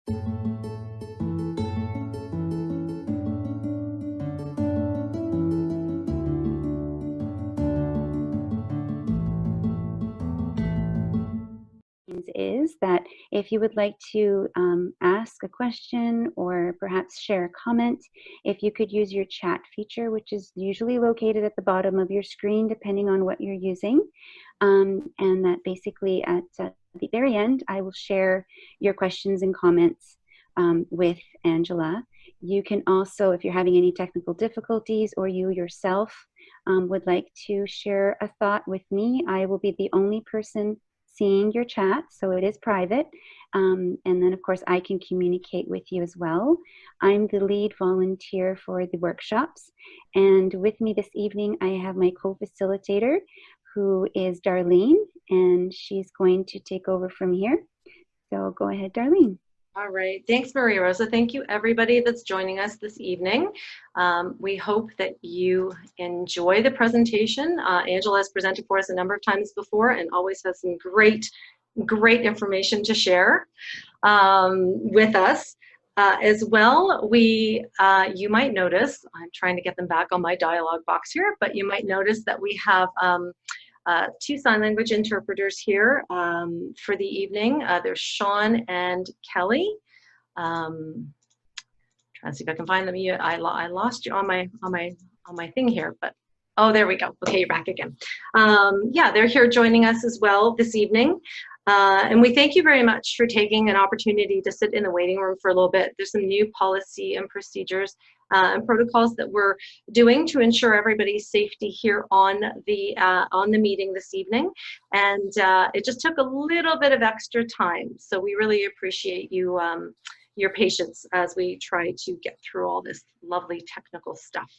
Is that if you would like to ask a question or perhaps share a comment, if you could use your chat feature, which is usually located at the bottom of your screen, depending on what you're using. And that basically at the very end, I will share your questions and comments with Angela. You can also, if you're having any technical difficulties or you yourself would like to share a thought with me, I will be the only person seeing your chat, so it is private. And then, of course, I can communicate with you as well. I'm the lead volunteer for the workshops. And with me this evening, I have my co-facilitator, who is Darlene, and she's going to take over from here. So go ahead, Darlene. All right. Thanks, Maria Rosa. Thank you, everybody that's joining us this evening. We hope that you enjoy the presentation. Angela has presented for us a number of times before and always has some great information to share with us. As well, you might notice, I'm trying to get them back on my dialog box here, but you might notice that we have two sign language interpreters here for the evening. There's Sean and Kelly. Trying to see if I can find them. I lost you on my thing here, but oh, there we go. Okay, you're back again. Yeah, they're here joining us as well this evening. And we thank you very much for taking an opportunity to sit in the waiting room for a little bit. There's some new policy and procedures and protocols that we're doing to ensure everybody's safety here on the meeting this evening. And it just took a little bit of extra time. So we really appreciate you, your patience as we try to get through all this lovely technical stuff.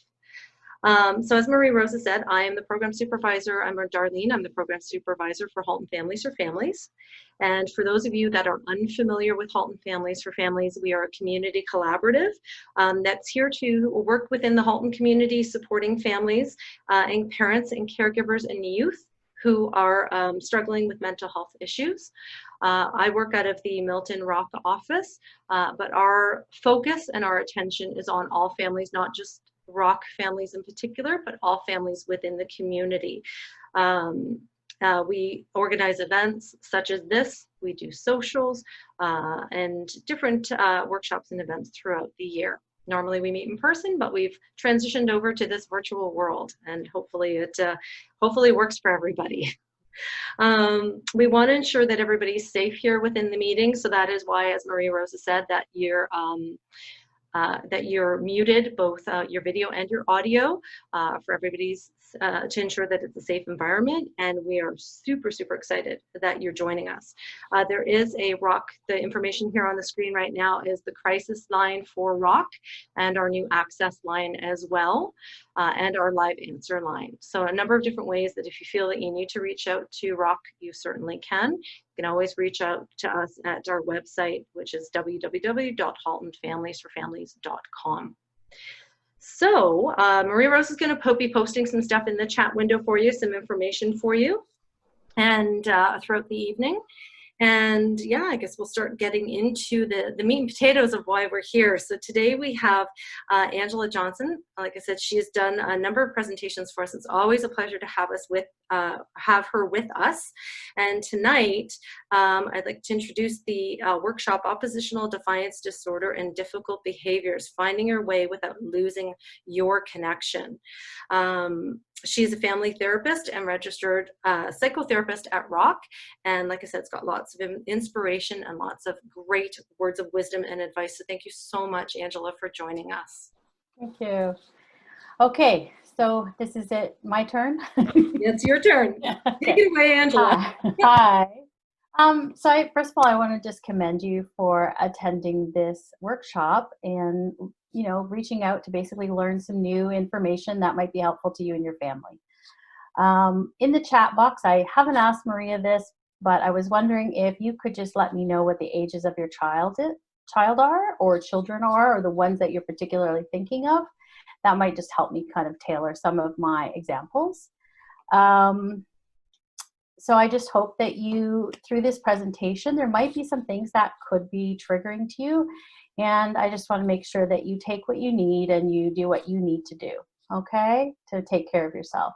So as Marie Rosa said, I am the program supervisor. I'm Darlene. I'm the program supervisor for Halton Families for Families. And for those of you that are unfamiliar with Halton Families for Families, we are a community collaborative that's here to work within the Halton community, supporting families and parents and caregivers and youth who are struggling with mental health issues. I work out of the Milton Rock office, but our focus and our attention is on all families, not just Rock families in particular, but all families within the community. We organize events such as this. We do socials and different workshops and events throughout the year. Normally we meet in person, but we've transitioned over to this virtual world, and hopefully it works for everybody. We want to ensure that everybody's safe here within the meeting, so that is why, as Maria Rosa said, that you're muted, both your video and your audio, for everybody's to ensure that it's a safe environment. And we are super excited that you're joining us. There is a ROC. The information here on the screen right now is the crisis line for ROC and our new access line as well, and our live answer line. So a number of different ways that if you feel that you need to reach out to ROC, you certainly can. You can always reach out to us at our website, which is www.haltonfamiliesforfamilies.com. So Maria Rose is going to be posting some stuff in the chat window for you, some information for you, and throughout the evening. And yeah, I guess we'll start getting into the meat and potatoes of why we're here. So today we have Angela Johnson. Like I said, she has done a number of presentations for us. It's always a pleasure to have her with us. And tonight, I'd like to introduce the workshop, Oppositional Defiance Disorder and Difficult Behaviors, Finding Your Way Without Losing Your Connection. She's a family therapist and registered psychotherapist at ROC. And like I said, it's got lots of inspiration and lots of great words of wisdom and advice. So thank you so much, Angela, for joining us. Thank you. Okay, so this is it, my turn? It's your turn. Take it away, Angela. Hi. So first of all, I want to just commend you for attending this workshop and reaching out to basically learn some new information that might be helpful to you and your family. In the chat box, I haven't asked Maria this, but I was wondering if you could just let me know what the ages of your child are, or children are, or the ones that you're particularly thinking of. That might just help me kind of tailor some of my examples. So I just hope that you, through this presentation, there might be some things that could be triggering to you. And I just want to make sure that you take what you need and you do what you need to do, okay, to take care of yourself.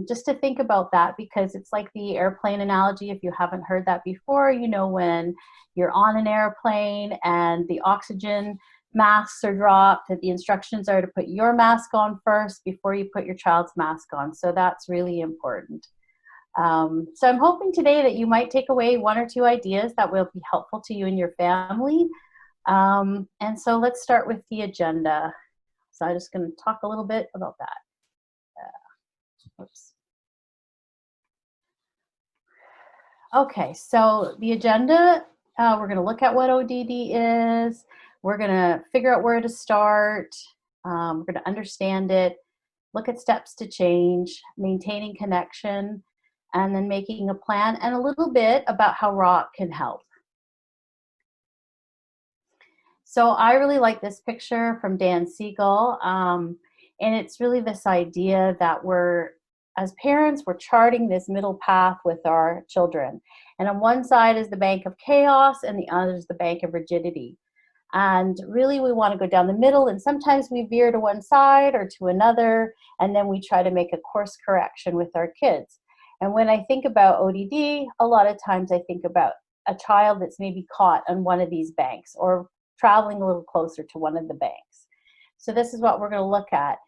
Just to think about that, because it's like the airplane analogy. If you haven't heard that before, you know, when you're on an airplane and the oxygen masks are dropped, that the instructions are to put your mask on first before you put your child's mask on. So that's really important. So I'm hoping today that you might take away 1 or 2 ideas that will be helpful to you and your family. And so let's start with the agenda. So I'm just going to talk a little bit about that. Oops. Okay, so the agenda, we're going to look at what ODD is. We're going to figure out where to start. We're going to understand it, look at steps to change, maintaining connection, and then making a plan, and a little bit about how ROC can help. So I really like this picture from Dan Siegel, and it's really this idea that as parents, we're charting this middle path with our children. And on one side is the bank of chaos, and the other is the bank of rigidity. And really, we want to go down the middle, and sometimes we veer to one side or to another, and then we try to make a course correction with our kids. And when I think about ODD, a lot of times I think about a child that's maybe caught on one of these banks or traveling a little closer to one of the banks. So this is what we're going to look at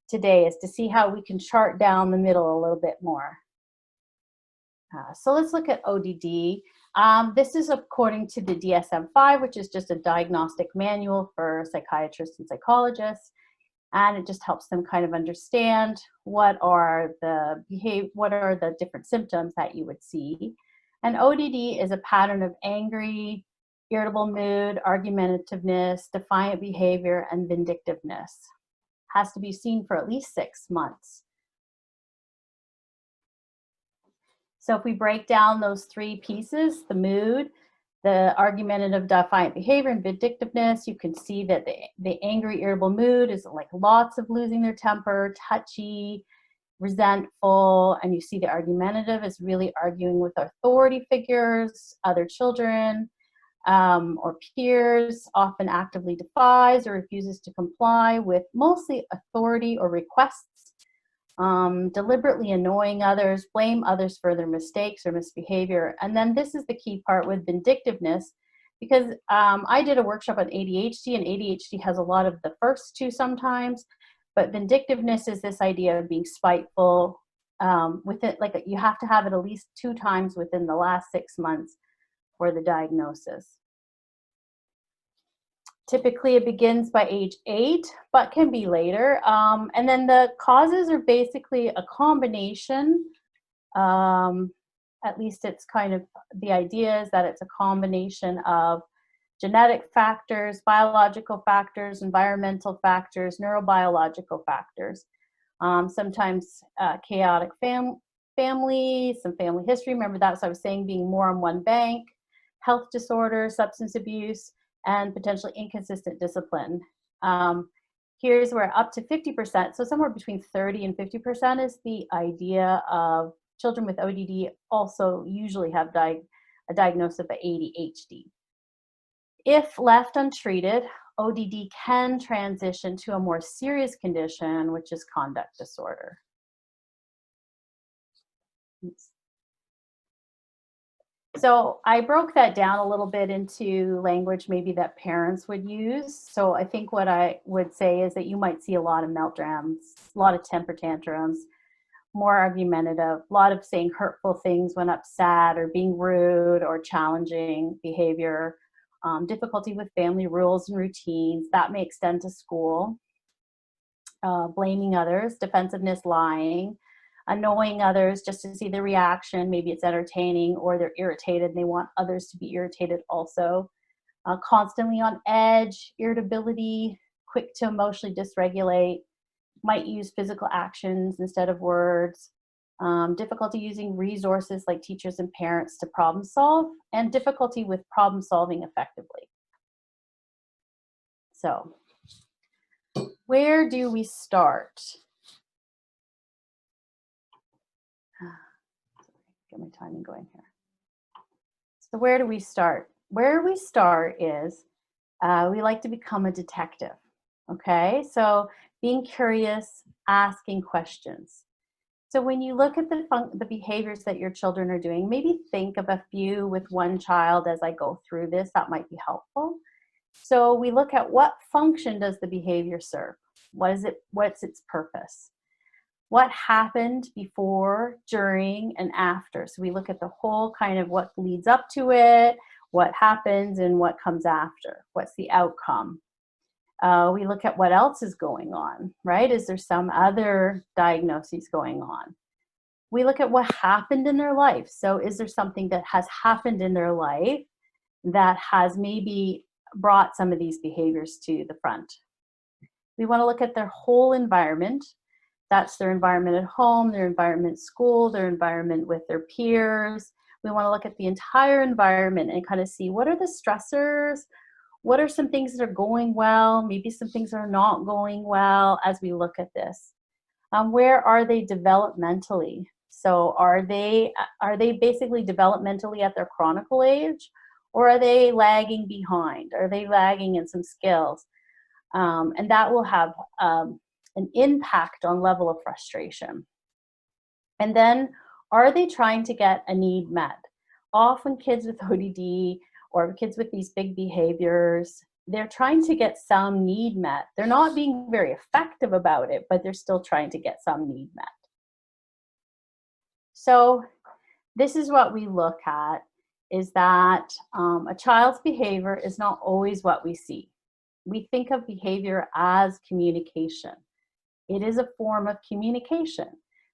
today, is to see how we can chart down the middle a little bit more. So let's look at ODD. This is according to the DSM-5, which is just a diagnostic manual for psychiatrists and psychologists. And it just helps them kind of understand what are the different symptoms that you would see. And ODD is a pattern of angry, irritable mood, argumentativeness, defiant behavior, and vindictiveness. Has to be seen for at least 6 months. So if we break down those 3 pieces, the mood, the argumentative, defiant behavior, and vindictiveness, you can see that the angry, irritable mood is like lots of losing their temper, touchy, resentful, and you see the argumentative is really arguing with authority figures, other children, or peers, often actively defies or refuses to comply with mostly authority or requests, deliberately annoying others, blame others for their mistakes or misbehavior. And then this is the key part with vindictiveness, because I did a workshop on ADHD, and ADHD has a lot of the first 2 sometimes, but vindictiveness is this idea of being spiteful. With it, like you have to have it at least 2 times within the last 6 months for the diagnosis. Typically, it begins by age 8, but can be later. And then the causes are basically a combination. At least it's kind of, the idea is that it's a combination of genetic factors, biological factors, environmental factors, neurobiological factors. Sometimes chaotic family, some family history. Remember that's what I was saying, being more on one bank, health disorders, substance abuse, and potentially inconsistent discipline. Here's where up to 50%, so somewhere between 30 and 50% is the idea of children with ODD also usually have a diagnosis of ADHD. If left untreated, ODD can transition to a more serious condition, which is conduct disorder. Oops. So I broke that down a little bit into language maybe that parents would use. So I think what I would say is that you might see a lot of meltdowns, a lot of temper tantrums, more argumentative, a lot of saying hurtful things when upset, or being rude or challenging behavior, difficulty with family rules and routines. That may extend to school. Blaming others, defensiveness, lying, annoying others just to see the reaction. Maybe it's entertaining, or they're irritated and they want others to be irritated also. Constantly on edge, irritability, quick to emotionally dysregulate, might use physical actions instead of words, difficulty using resources like teachers and parents to problem solve, and difficulty with problem solving effectively. So, where do we start? get my timing going here. So where do we start? Where we start is we like to become a detective. Okay, so being curious, asking questions. So when you look at the behaviors that your children are doing, maybe think of a few with one child as I go through this. That might be helpful. So we look at what function does the behavior serve? What's its purpose? What happened before, during, and after? So we look at the whole kind of what leads up to it, what happens, and what comes after. What's the outcome? We look at what else is going on, right? Is there some other diagnoses going on? We look at what happened in their life. So is there something that has happened in their life that has maybe brought some of these behaviors to the front? We want to look at their whole environment. That's their environment at home, their environment at school, their environment with their peers. We want to look at the entire environment and kind of see what are the stressors, what are some things that are going well, maybe some things that are not going well as we look at this. Where are they developmentally? So are they basically developmentally at their chronicle age, or are they lagging behind? Are they lagging in some skills? And that will have an impact on level of frustration. And then, are they trying to get a need met? Often kids with ODD or kids with these big behaviors, they're trying to get some need met. They're not being very effective about it, but they're still trying to get some need met. So this is what we look at, is that a child's behavior is not always what we see. We think of behavior as communication. It is a form of communication.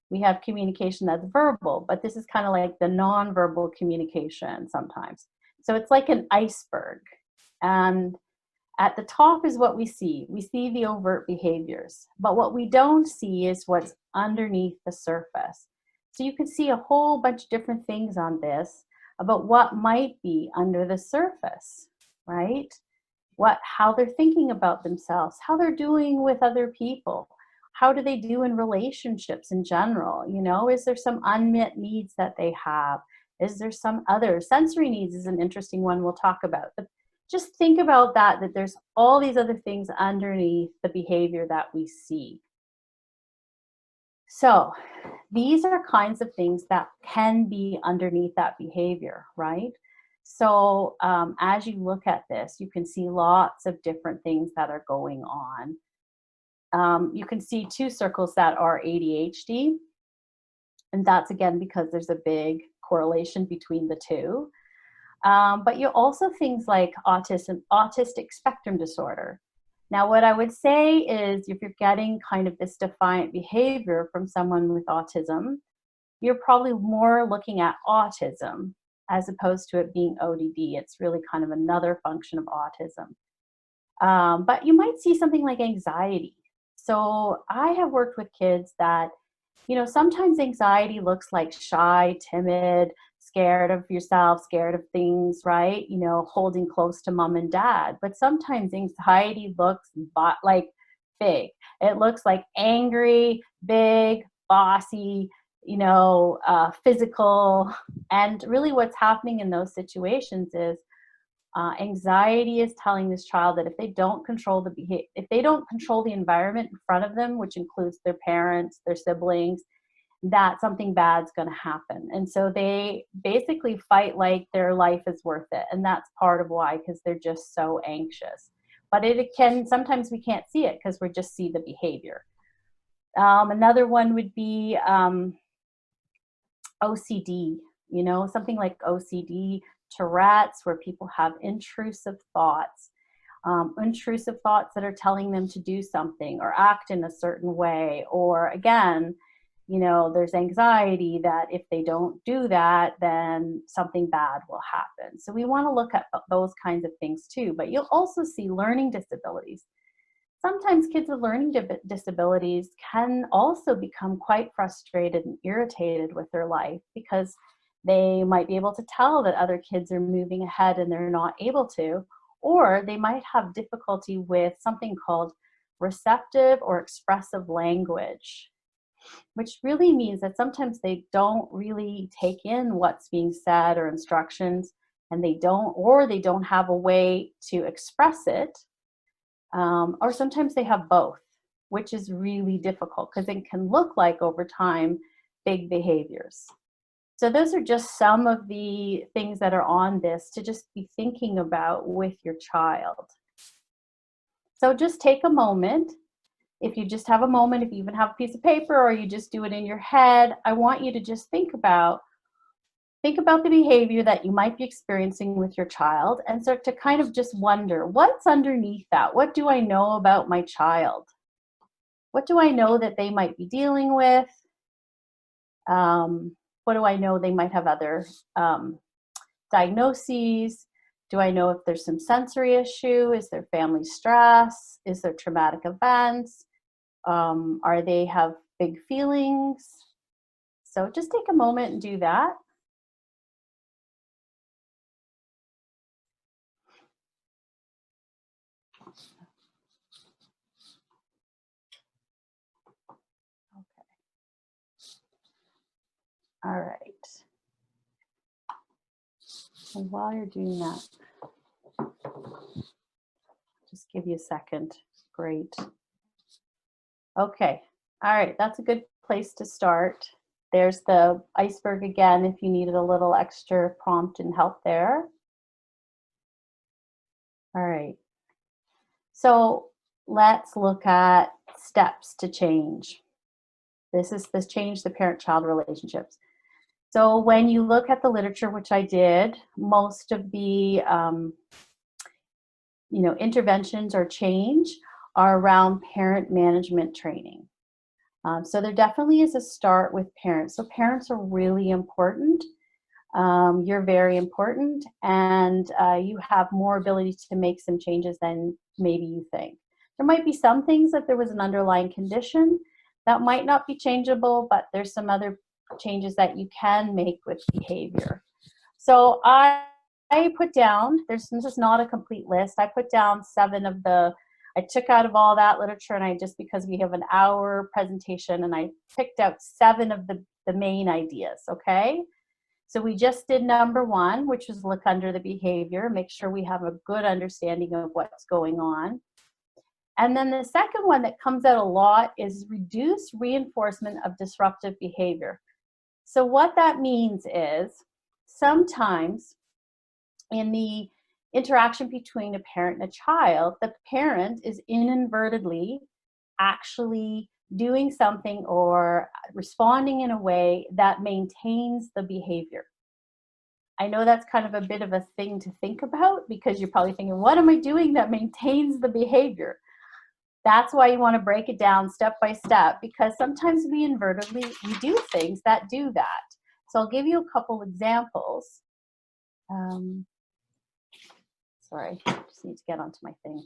We have communication that's verbal, but this is kind of like the nonverbal communication sometimes. So it's like an iceberg. And at the top is what we see. We see the overt behaviors, but what we don't see is what's underneath the surface. So you can see a whole bunch of different things on this about what might be under the surface, right? How they're thinking about themselves, how they're doing with other people, how do they do in relationships in general? You know, is there some unmet needs that they have? Is there some other sensory needs is an interesting one we'll talk about. But just think about that there's all these other things underneath the behavior that we see. So these are kinds of things that can be underneath that behavior, right? So as you look at this, you can see lots of different things that are going on. You can see two circles that are ADHD, and that's again because there's a big correlation between the two. But you also things like autistic spectrum disorder. Now, what I would say is if you're getting kind of this defiant behavior from someone with autism, you're probably more looking at autism as opposed to it being ODD. It's really kind of another function of autism. But you might see something like anxiety. So I have worked with kids that, you know, sometimes anxiety looks like shy, timid, scared of yourself, scared of things, right? You know, holding close to mom and dad. But sometimes anxiety looks like big. It looks like angry, big, bossy, you know, physical. And really what's happening in those situations is anxiety is telling this child that if they don't control the environment in front of them, which includes their parents, their siblings, that something bad's going to happen. And so they basically fight like their life is worth it. And that's part of why, because they're just so anxious. But sometimes we can't see it because we just see the behavior. Another one would be OCD, you know, something like OCD, Tourette's, where people have intrusive thoughts that are telling them to do something or act in a certain way. Or again, you know, there's anxiety that if they don't do that, then something bad will happen. So we want to look at those kinds of things too. But you'll also see learning disabilities. Sometimes kids with learning disabilities can also become quite frustrated and irritated with their life because they might be able to tell that other kids are moving ahead and they're not able to, or they might have difficulty with something called receptive or expressive language. which really means that sometimes they don't really take in what's being said or instructions, and they don't have a way to express it, or sometimes they have both, which is really difficult because it can look like over time big behaviors. So those are just some of the things that are on this to just be thinking about with your child. So just take a moment. If you just have a moment, if you even have a piece of paper or you just do it in your head, I want you to just think about the behavior that you might be experiencing with your child, and start to kind of just wonder, what's underneath that? What do I know about my child? What do I know that they might be dealing with? What do I know they might have other diagnoses? Do I know if there's some sensory issue? Is there family stress? Is there traumatic events? Are they have big feelings? So just take a moment and do that. Okay. All right. And while you're doing that, just give you a second. Great. Okay. All right. That's a good place to start. There's the iceberg again if you needed a little extra prompt and help there. All right. So let's look at steps to change. This change the parent-child relationships. So when you look at the literature, which I did, most of the interventions or change are around parent management training. So there definitely is a start with parents. So parents are really important. You're very important, and you have more ability to make some changes than maybe you think. There might be some things, if there was an underlying condition, that might not be changeable, but there's some other changes that you can make with behavior. So I put down, this is not a complete list, I put down 7 of the, I took out of all that literature, and because we have an hour presentation, and I picked out 7 of the main ideas, okay? So we just did number 1, which was look under the behavior, make sure we have a good understanding of what's going on. And then the second one that comes out a lot is reduce reinforcement of disruptive behavior. So what that means is sometimes in the interaction between a parent and a child, the parent is inadvertently actually doing something or responding in a way that maintains the behavior. I know that's kind of a bit of a thing to think about, because you're probably thinking, what am I doing that maintains the behavior? That's why you want to break it down step by step, because sometimes we inadvertently do things that do that. So I'll give you a couple examples. Sorry, I just need to get onto my thing.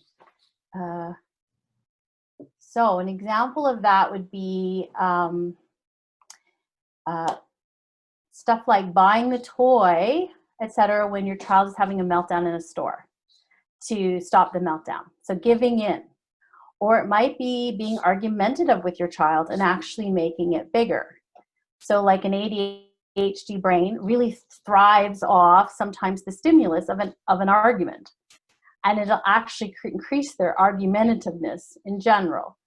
So an example of that would be stuff like buying the toy, etc., when your child is having a meltdown in a store, to stop the meltdown. So giving in. Or it might be being argumentative with your child and actually making it bigger. So like an ADHD brain really thrives off sometimes the stimulus of an argument. And it'll actually increase their argumentativeness in general.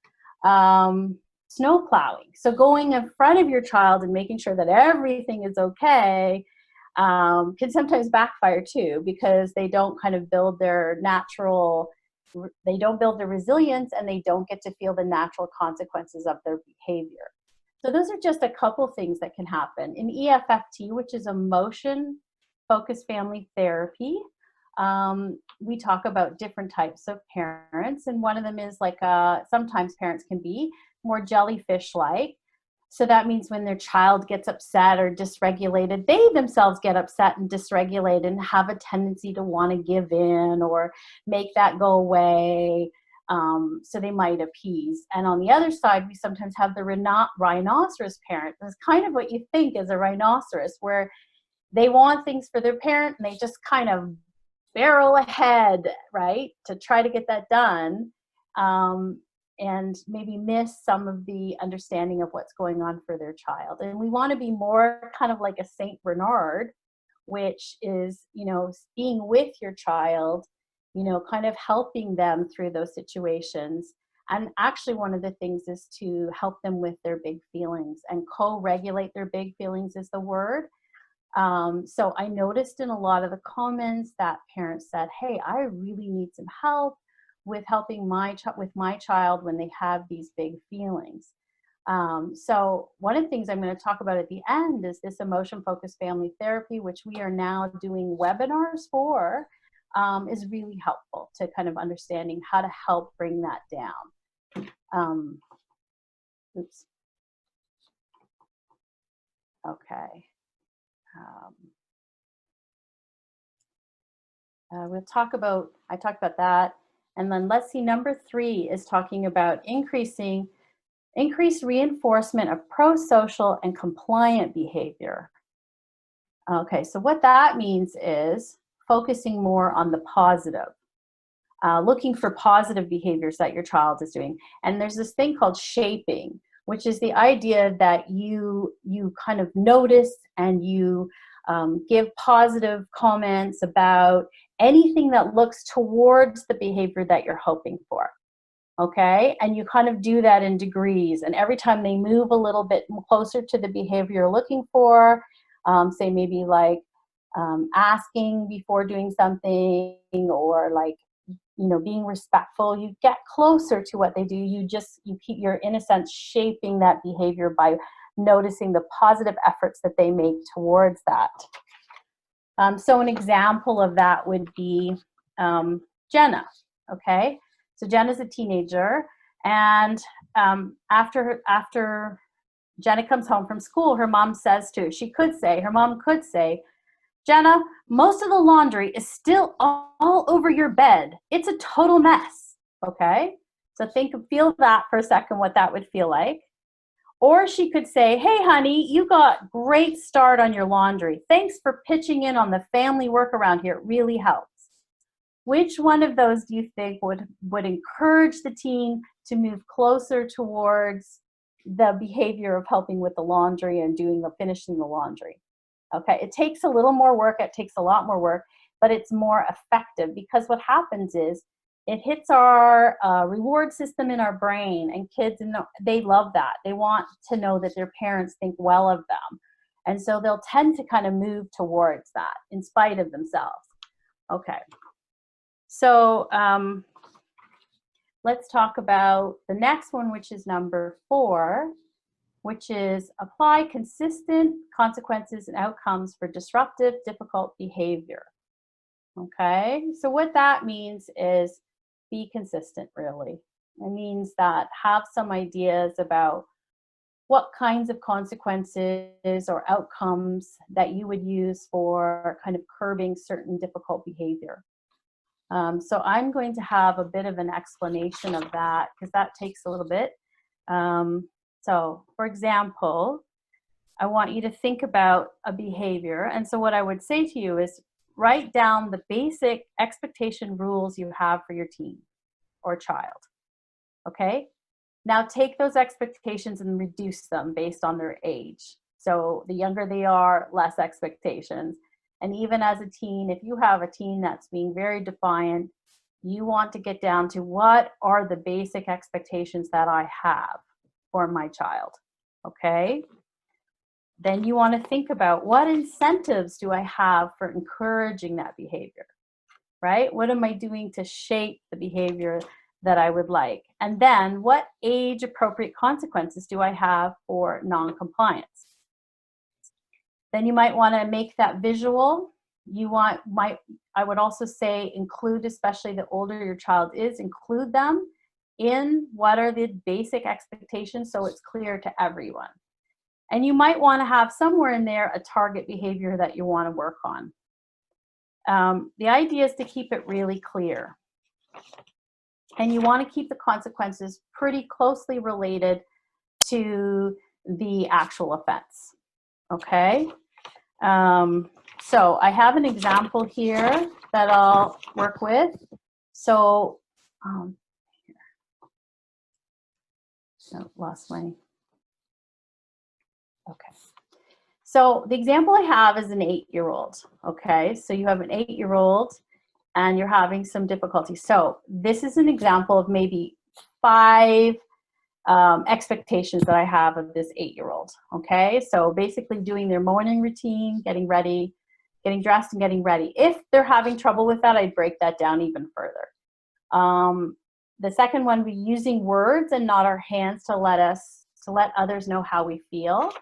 Snow plowing. So going in front of your child and making sure that everything is okay can sometimes backfire too, because they don't kind of build their resilience, and they don't get to feel the natural consequences of their behavior. So those are just a couple things that can happen. In EFFT, which is emotion-focused family therapy, we talk about different types of parents, and one of them is like sometimes parents can be more jellyfish-like. So that means when their child gets upset or dysregulated, they themselves get upset and dysregulated and have a tendency to want to give in or make that go away. So they might appease. And on the other side, we sometimes have the rhinoceros parent. That's kind of what you think is a rhinoceros, where they want things for their parent and they just kind of barrel ahead, right, to try to get that done. maybe miss some of the understanding of what's going on for their child. And we want to be more kind of like a Saint Bernard, which is, you know, being with your child, you know, kind of helping them through those situations. And actually one of the things is to help them with their big feelings, and co-regulate their big feelings is the word. So I noticed in a lot of the comments that parents said, hey, I really need some help with helping with my child when they have these big feelings. So one of the things I'm going to talk about at the end is this emotion-focused family therapy, which we are now doing webinars for, is really helpful to kind of understanding how to help bring that down. Oops. Okay. I talked about that. And then let's see, number 3 is talking about increased reinforcement of prosocial and compliant behavior. Okay, so what that means is focusing more on the positive, looking for positive behaviors that your child is doing. And there's this thing called shaping, which is the idea that you kind of notice and you give positive comments about anything that looks towards the behavior that you're hoping for. Okay, and you kind of do that in degrees, and every time they move a little bit closer to the behavior you're looking for, say maybe like asking before doing something, or like, you know, being respectful, you get closer to what they do. You're in a sense shaping that behavior by noticing the positive efforts that they make towards that. So an example of that would be Jenna. Okay, so Jenna's a teenager, and after Jenna comes home from school, her mom could say, Jenna, most of the laundry is still all over your bed. It's a total mess. Okay, so feel that for a second, what that would feel like. Or she could say, hey, honey, you got great start on your laundry. Thanks for pitching in on the family work around here. It really helps. Which one of those do you think would encourage the teen to move closer towards the behavior of helping with the laundry and finishing the laundry? Okay, it takes a little more work. It takes a lot more work, but it's more effective, because what happens is it hits our reward system in our brain, and kids, they love that. They want to know that their parents think well of them. And so they'll tend to kind of move towards that in spite of themselves. Okay. So let's talk about the next one, which is number 4, which is apply consistent consequences and outcomes for disruptive, difficult behavior. Okay, so what that means is be consistent, really. It means that have some ideas about what kinds of consequences or outcomes that you would use for kind of curbing certain difficult behavior. So I'm going to have a bit of an explanation of that, because that takes a little bit. So for example, I want you to think about a behavior. And so what I would say to you is write down the basic expectation rules you have for your teen or child. Okay? Now take those expectations and reduce them based on their age. So the younger they are, less expectations. And even as a teen, if you have a teen that's being very defiant, you want to get down to what are the basic expectations that I have for my child, okay? Then you want to think about what incentives do I have for encouraging that behavior, right? What am I doing to shape the behavior that I would like? And then what age-appropriate consequences do I have for non-compliance? Then you might want to make that visual. I would also say include, especially the older your child is, include them in what are the basic expectations so it's clear to everyone. And you might want to have somewhere in there a target behavior that you want to work on. The idea is to keep it really clear. And you want to keep the consequences pretty closely related to the actual offense. Okay? So I have an example here that I'll work with. So Oh, lost my, okay. So the example I have is an 8-year-old, okay? So you have an 8-year-old and you're having some difficulty. So this is an example of maybe 5 expectations that I have of this 8-year-old, okay? So basically doing their morning routine, getting ready, getting dressed and getting ready. If they're having trouble with that, I'd break that down even further. The second one, we're using words and not our hands to let others know how we feel.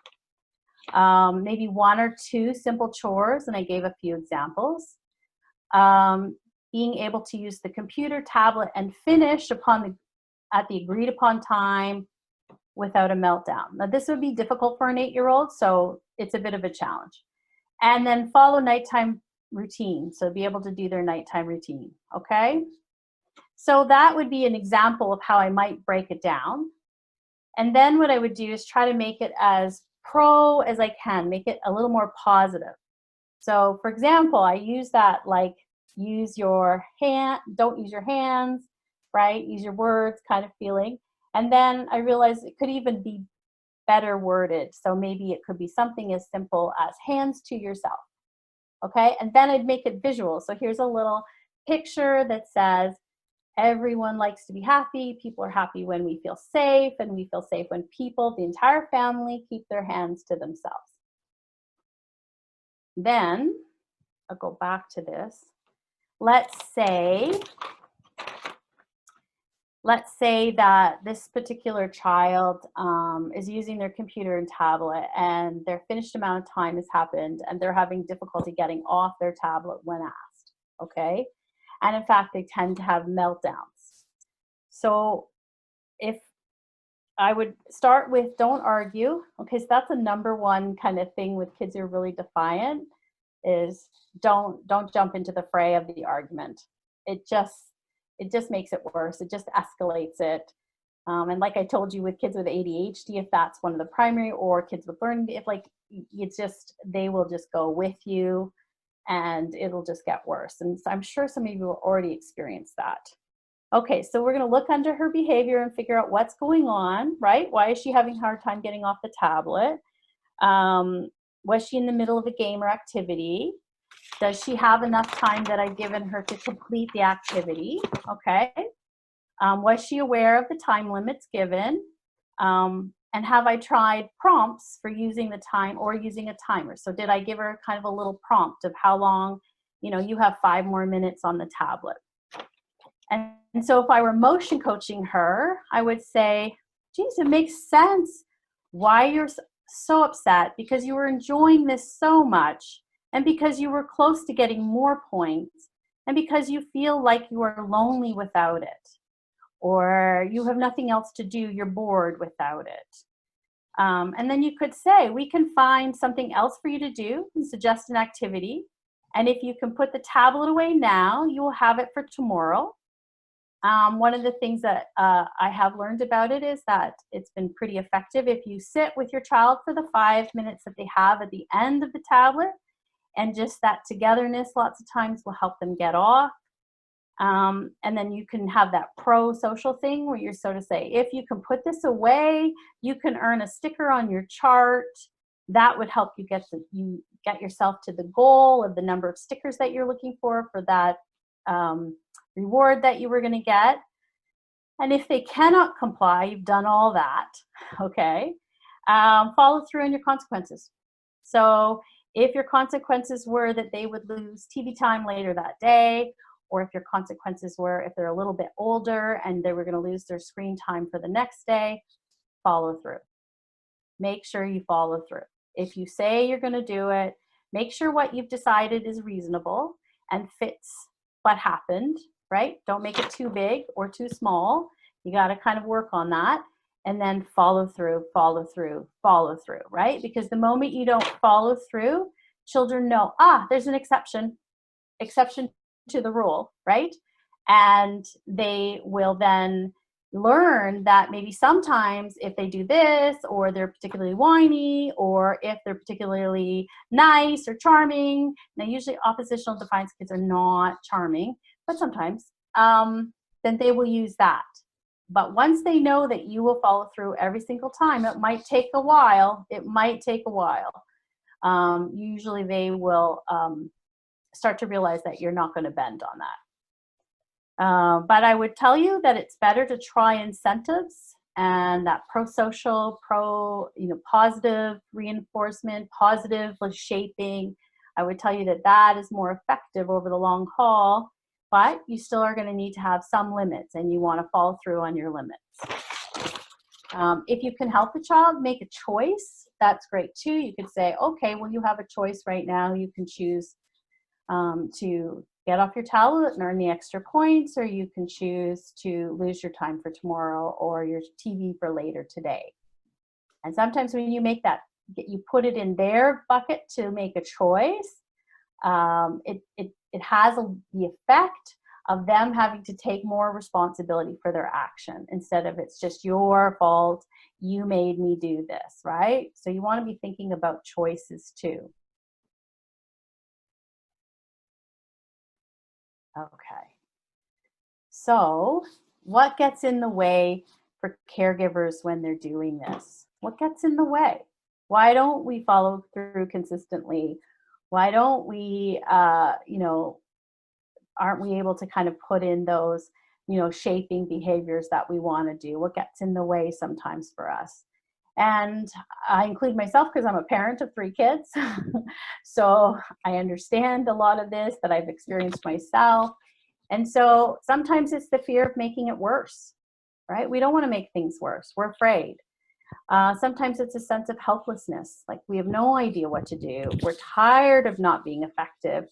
Maybe 1 or 2 simple chores, and I gave a few examples. Being able to use the computer, tablet, and finish at the agreed upon time without a meltdown. Now this would be difficult for an 8-year-old, so it's a bit of a challenge. And then follow nighttime routine, so be able to do their nighttime routine, okay? So that would be an example of how I might break it down. And then what I would do is try to make it as pro as I can, make it a little more positive. So for example, I use that like use your hand, don't use your hands, right? Use your words kind of feeling. And then I realized it could even be better worded. So maybe it could be something as simple as hands to yourself. Okay, and then I'd make it visual. So here's a little picture that says, everyone likes to be happy. People are happy when we feel safe, and we feel safe when people, the entire family, keep their hands to themselves. Then, I'll go back to this. Let's say that this particular child is using their computer and tablet, and their finished amount of time has happened, and they're having difficulty getting off their tablet when asked, okay? And in fact, they tend to have meltdowns. So if I would start with don't argue, okay, so that's a #1 kind of thing with kids who are really defiant, is don't jump into the fray of the argument. It just makes it worse. It just escalates it. And like I told you with kids with ADHD, if that's one of the primary, or kids with learning, if like it's just, they will just go with you and it'll just get worse. And so I'm sure some of you will already experience that. Okay, so we're gonna look under her behavior and figure out what's going on, right? Why is she having a hard time getting off the tablet? Was she in the middle of a game or activity? Does she have enough time that I've given her to complete the activity? Okay. Was she aware of the time limits given? And have I tried prompts for using the time or using a timer? So did I give her kind of a little prompt of how long, you have 5 more minutes on the tablet. And so if I were motion coaching her, I would say, geez, it makes sense why you're so upset, because you were enjoying this so much, and because you were close to getting more points, and because you feel like you are lonely without it, or you have nothing else to do, you're bored without it. And then you could say, we can find something else for you to do and suggest an activity. And if you can put the tablet away now, you will have it for tomorrow. One of the things that I have learned about it is that it's been pretty effective if you sit with your child for the 5 minutes that they have at the end of the tablet, and just that togetherness lots of times will help them get off. And then you can have that prosocial thing where you're sort of say, if you can put this away, you can earn a sticker on your chart. That would help you get yourself to the goal of the number of stickers that you're looking for that reward that you were going to get. And if they cannot comply, you've done all that, okay? Follow through on your consequences. So if your consequences were that they would lose TV time later that day, or if your consequences were if they're a little bit older and they were going to lose their screen time for the next day, follow through. Make sure you follow through. If you say you're going to do it, make sure what you've decided is reasonable and fits what happened, right? Don't make it too big or too small. You got to kind of work on that, and then follow through, follow through, follow through, right? Because the moment you don't follow through, children know, there's an exception to the rule, right? And they will then learn that maybe sometimes if they do this, or they're particularly whiny, or if they're particularly nice or charming, now usually oppositional defiance kids are not charming, but sometimes, then they will use that. But once they know that you will follow through every single time, it might take a while. It might take a while. Usually they will start to realize that you're not going to bend on that. But I would tell you that it's better to try incentives and that prosocial, positive reinforcement, positive shaping. I would tell you that that is more effective over the long haul, but you still are going to need to have some limits, and you want to follow through on your limits. If you can help the child make a choice, that's great too. You could say, okay, well, you have a choice right now. You can choose to get off your tablet and earn the extra points, or you can choose to lose your time for tomorrow or your TV for later today. And sometimes when you make that, you put it in their bucket to make a choice, it has the effect of them having to take more responsibility for their action instead of it's just your fault, you made me do this, right? So you want to be thinking about choices too. Okay. So what gets in the way for caregivers when they're doing this? What gets in the way? Why don't we follow through consistently? Why don't we, aren't we able to kind of put in those, shaping behaviors that we want to do? What gets in the way sometimes for us? And I include myself because I'm a parent of 3 kids. So I understand a lot of this that I've experienced myself. And so sometimes it's the fear of making it worse, right? We don't want to make things worse. We're afraid. Sometimes it's a sense of helplessness, like we have no idea what to do. We're tired of not being effective,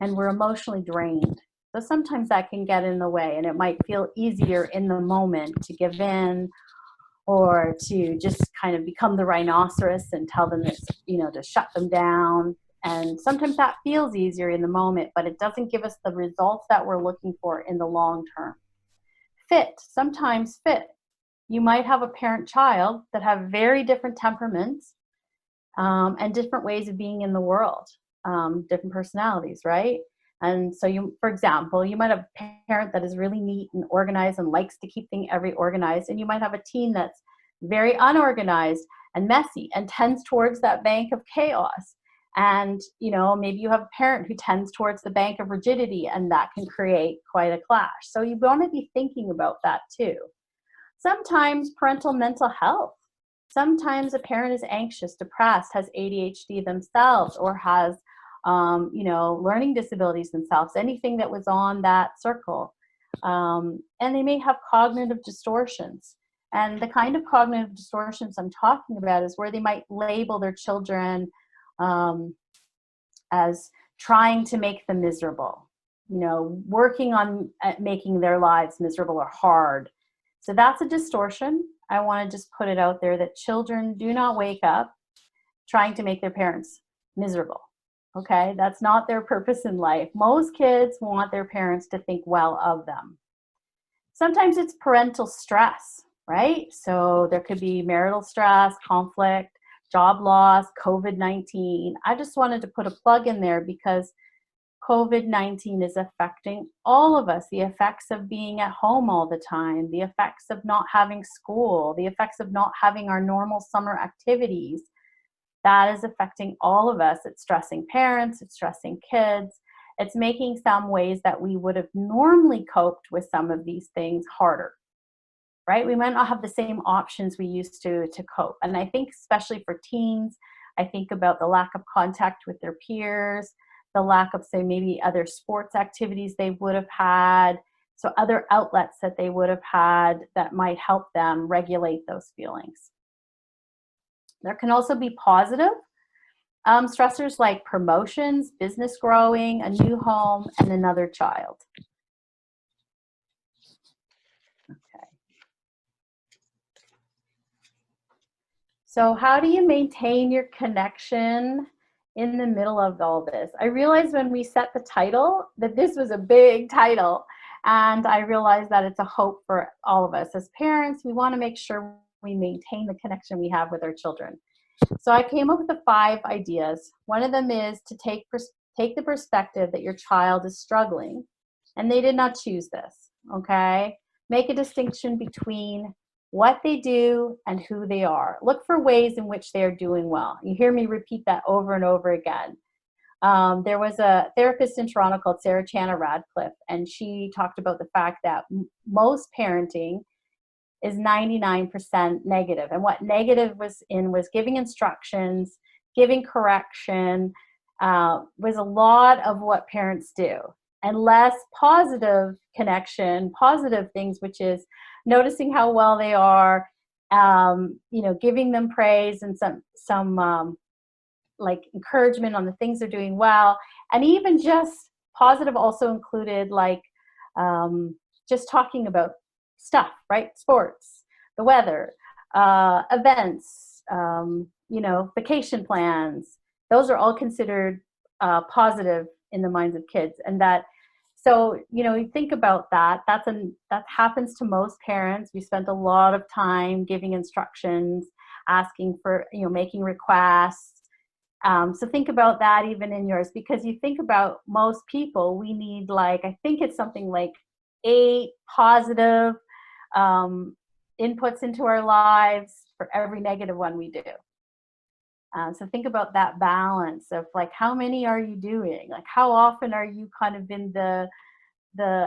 and we're emotionally drained. So sometimes that can get in the way, and it might feel easier in the moment to give in or to just kind of become the rhinoceros and tell them that, to shut them down. And sometimes that feels easier in the moment, but it doesn't give us the results that we're looking for in the long term. Sometimes fit. You might have a parent-child that have very different temperaments and different ways of being in the world, different personalities, right? And so for example, you might have a parent that is really neat and organized and likes to keep things organized, and you might have a teen that's very unorganized and messy and tends towards that bank of chaos. And, maybe you have a parent who tends towards the bank of rigidity, and that can create quite a clash. So you want to be thinking about that too. Sometimes parental mental health. Sometimes a parent is anxious, depressed, has ADHD themselves, or has, learning disabilities themselves, anything that was on that circle. And they may have cognitive distortions. And the kind of cognitive distortions I'm talking about is where they might label their children as trying to make them miserable, working on making their lives miserable or hard. So that's a distortion. I want to just put it out there that children do not wake up trying to make their parents miserable. Okay, that's not their purpose in life. Most kids want their parents to think well of them. Sometimes it's parental stress, right? So there could be marital stress, conflict, job loss, COVID-19. I just wanted to put a plug in there because COVID-19 is affecting all of us. The effects of being at home all the time, the effects of not having school, the effects of not having our normal summer activities. That is affecting all of us. It's stressing parents, it's stressing kids. It's making some ways that we would have normally coped with some of these things harder, right? We might not have the same options we used to cope. And I think especially for teens, I think about the lack of contact with their peers, the lack of, say, maybe other sports activities they would have had, so other outlets that they would have had that might help them regulate those feelings. There can also be positive stressors like promotions, business growing, a new home, and another child. Okay. So how do you maintain your connection in the middle of all this? I realized when we set the title that this was a big title, and I realized that it's a hope for all of us. As parents, we want to make sure we maintain the connection we have with our children. So I came up with the 5 ideas. One of them is to take the perspective that your child is struggling and they did not choose this, okay? Make a distinction between what they do and who they are. Look for ways in which they are doing well. You hear me repeat that over and over again. There was a therapist in Toronto called Sarah Chana Radcliffe, and she talked about the fact that most parenting is 99% negative. And what negative was giving instructions, giving correction, was a lot of what parents do. And less positive connection, positive things, which is noticing how well they are, giving them praise and some like encouragement on the things they're doing well. And even just positive also included like just talking about stuff, right? Sports, the weather, events, vacation plans. Those are all considered positive in the minds of kids. And so you think about that. That happens to most parents. We spent a lot of time giving instructions, asking for, making requests. So think about that even in yours, because you think about most people, we need I think it's something like 8 positive inputs into our lives for every negative one we do. So think about that balance of how many are you doing? How often are you kind of in the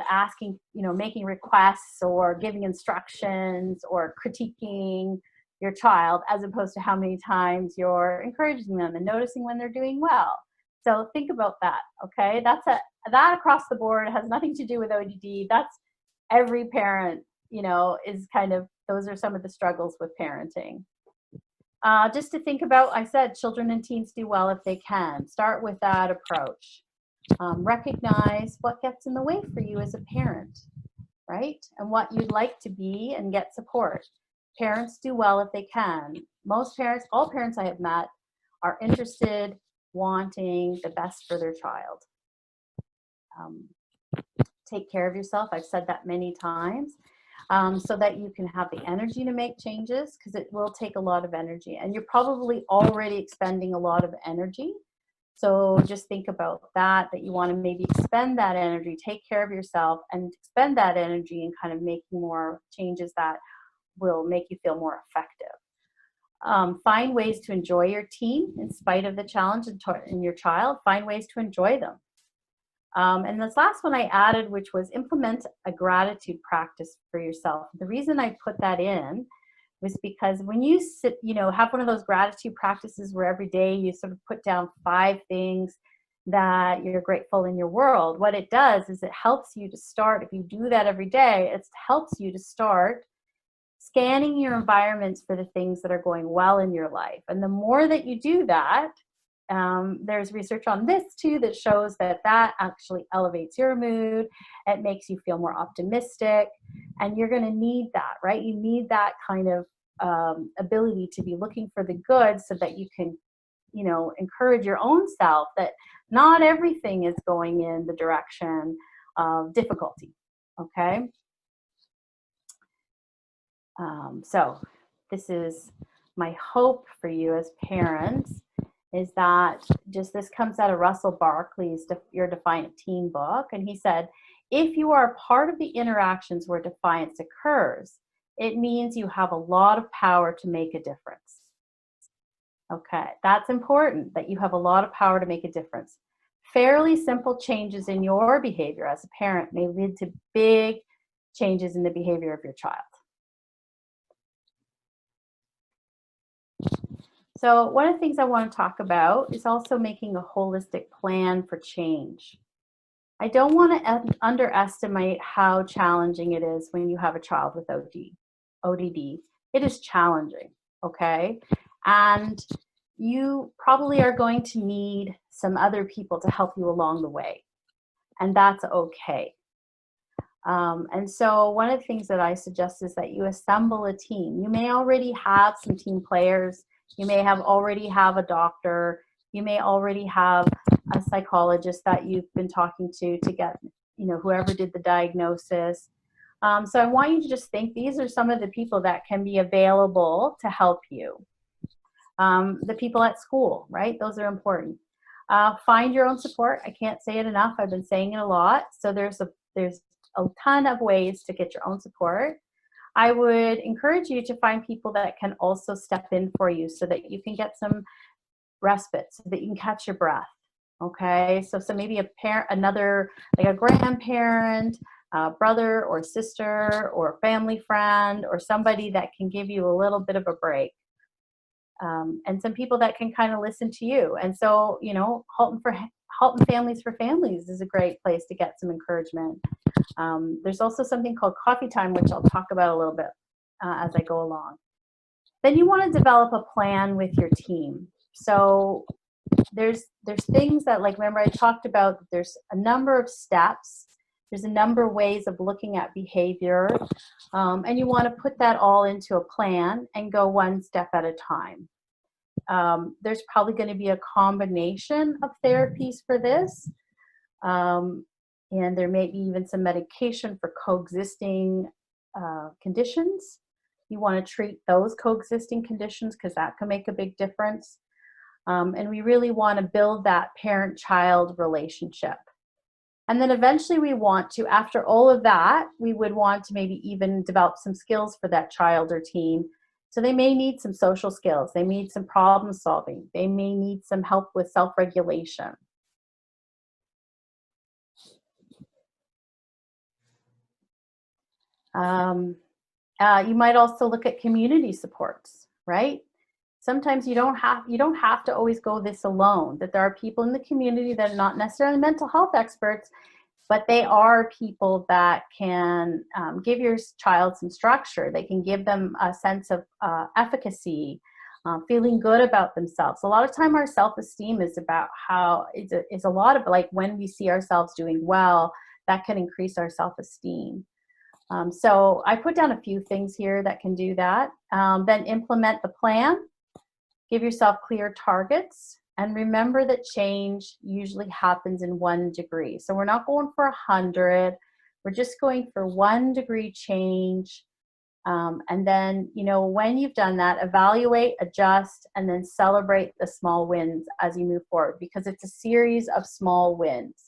asking, making requests or giving instructions or critiquing your child, as opposed to how many times you're encouraging them and noticing when they're doing well. So think about that, okay? That across the board has nothing to do with ODD. That's every parent, is kind of, those are some of the struggles with parenting. Just to think about, I said children and teens do well if they can. Start with that approach. Recognize what gets in the way for you as a parent, right? And what you'd like to be, and get support. Parents do well if they can. Most parents, all parents I have met, are interested, wanting the best for their child. Take care of yourself. I've said that many times. So that you can have the energy to make changes, because it will take a lot of energy, and you're probably already expending a lot of energy. So just think about that you want to maybe expend that energy, take care of yourself, and expend that energy in kind of making more changes that will make you feel more effective. Find ways to enjoy your teen in spite of the challenge in your child. Find ways to enjoy them. And this last one I added, which was implement a gratitude practice for yourself. The reason I put that in was because when you sit, have one of those gratitude practices where every day you sort of put down 5 things that you're grateful in your world, what it does is it helps you to start, if you do that every day, it helps you to start scanning your environments for the things that are going well in your life. And the more that you do that, there's research on this too that shows that actually elevates your mood. It makes you feel more optimistic, and you're going to need that, right? You need that kind of ability to be looking for the good, so that you can, encourage your own self that not everything is going in the direction of difficulty. Okay. So this is my hope for you as parents, is that this comes out of Russell Barkley's Your Defiant Teen book. And he said, if you are part of the interactions where defiance occurs, it means you have a lot of power to make a difference. Okay, that's important, that you have a lot of power to make a difference. Fairly simple changes in your behavior as a parent may lead to big changes in the behavior of your child. So one of the things I want to talk about is also making a holistic plan for change. I don't want to underestimate how challenging it is when you have a child with ODD. It is challenging, okay? And you probably are going to need some other people to help you along the way, and that's okay. And so one of the things that I suggest is that you assemble a team. You may already have some team players. You may already have a doctor. You may already have a psychologist that you've been talking to get, whoever did the diagnosis. So I want you to just think, these are some of the people that can be available to help you. The people at school, right? Those are important. Find your own support. I can't say it enough. I've been saying it a lot. So there's a ton of ways to get your own support. I would encourage you to find people that can also step in for you so that you can get some respite, so that you can catch your breath. Okay, so maybe a parent, another, like a grandparent, brother or sister or family friend, or somebody that can give you a little bit of a break. And some people that can kind of listen to you. And so, you know, Halton Families for Families is a great place to get some encouragement. There's also something called coffee time, which I'll talk about a little bit as I go along. Then you want to develop a plan with your team. So there's things that, like, remember I talked about, there's a number of steps. There's a number of ways of looking at behavior. And you want to put that all into a plan and go one step at a time. There's probably going to be a combination of therapies for this. And there may be even some medication for coexisting conditions. You want to treat those coexisting conditions because that can make a big difference. And we really want to build that parent-child relationship. And then eventually we want to, after all of that, we would want to maybe even develop some skills for that child or teen. So they may need some social skills. They need some problem solving. They may need some help with self-regulation. You might also look at community supports, right? Sometimes you don't have to always go this alone, that there are people in the community that are not necessarily mental health experts, but they are people that can give your child some structure. They can give them a sense of efficacy, feeling good about themselves. A lot of time our self-esteem is about it's a lot of, like, when we see ourselves doing well, that can increase our self-esteem. So I put down a few things here that can do that. Then implement the plan. Give yourself clear targets, and remember that change usually happens in 1 degree. So we're not going for 100. We're just going for 1 degree change. And then, you know, when you've done that, evaluate, adjust, and then celebrate the small wins as you move forward, because it's a series of small wins.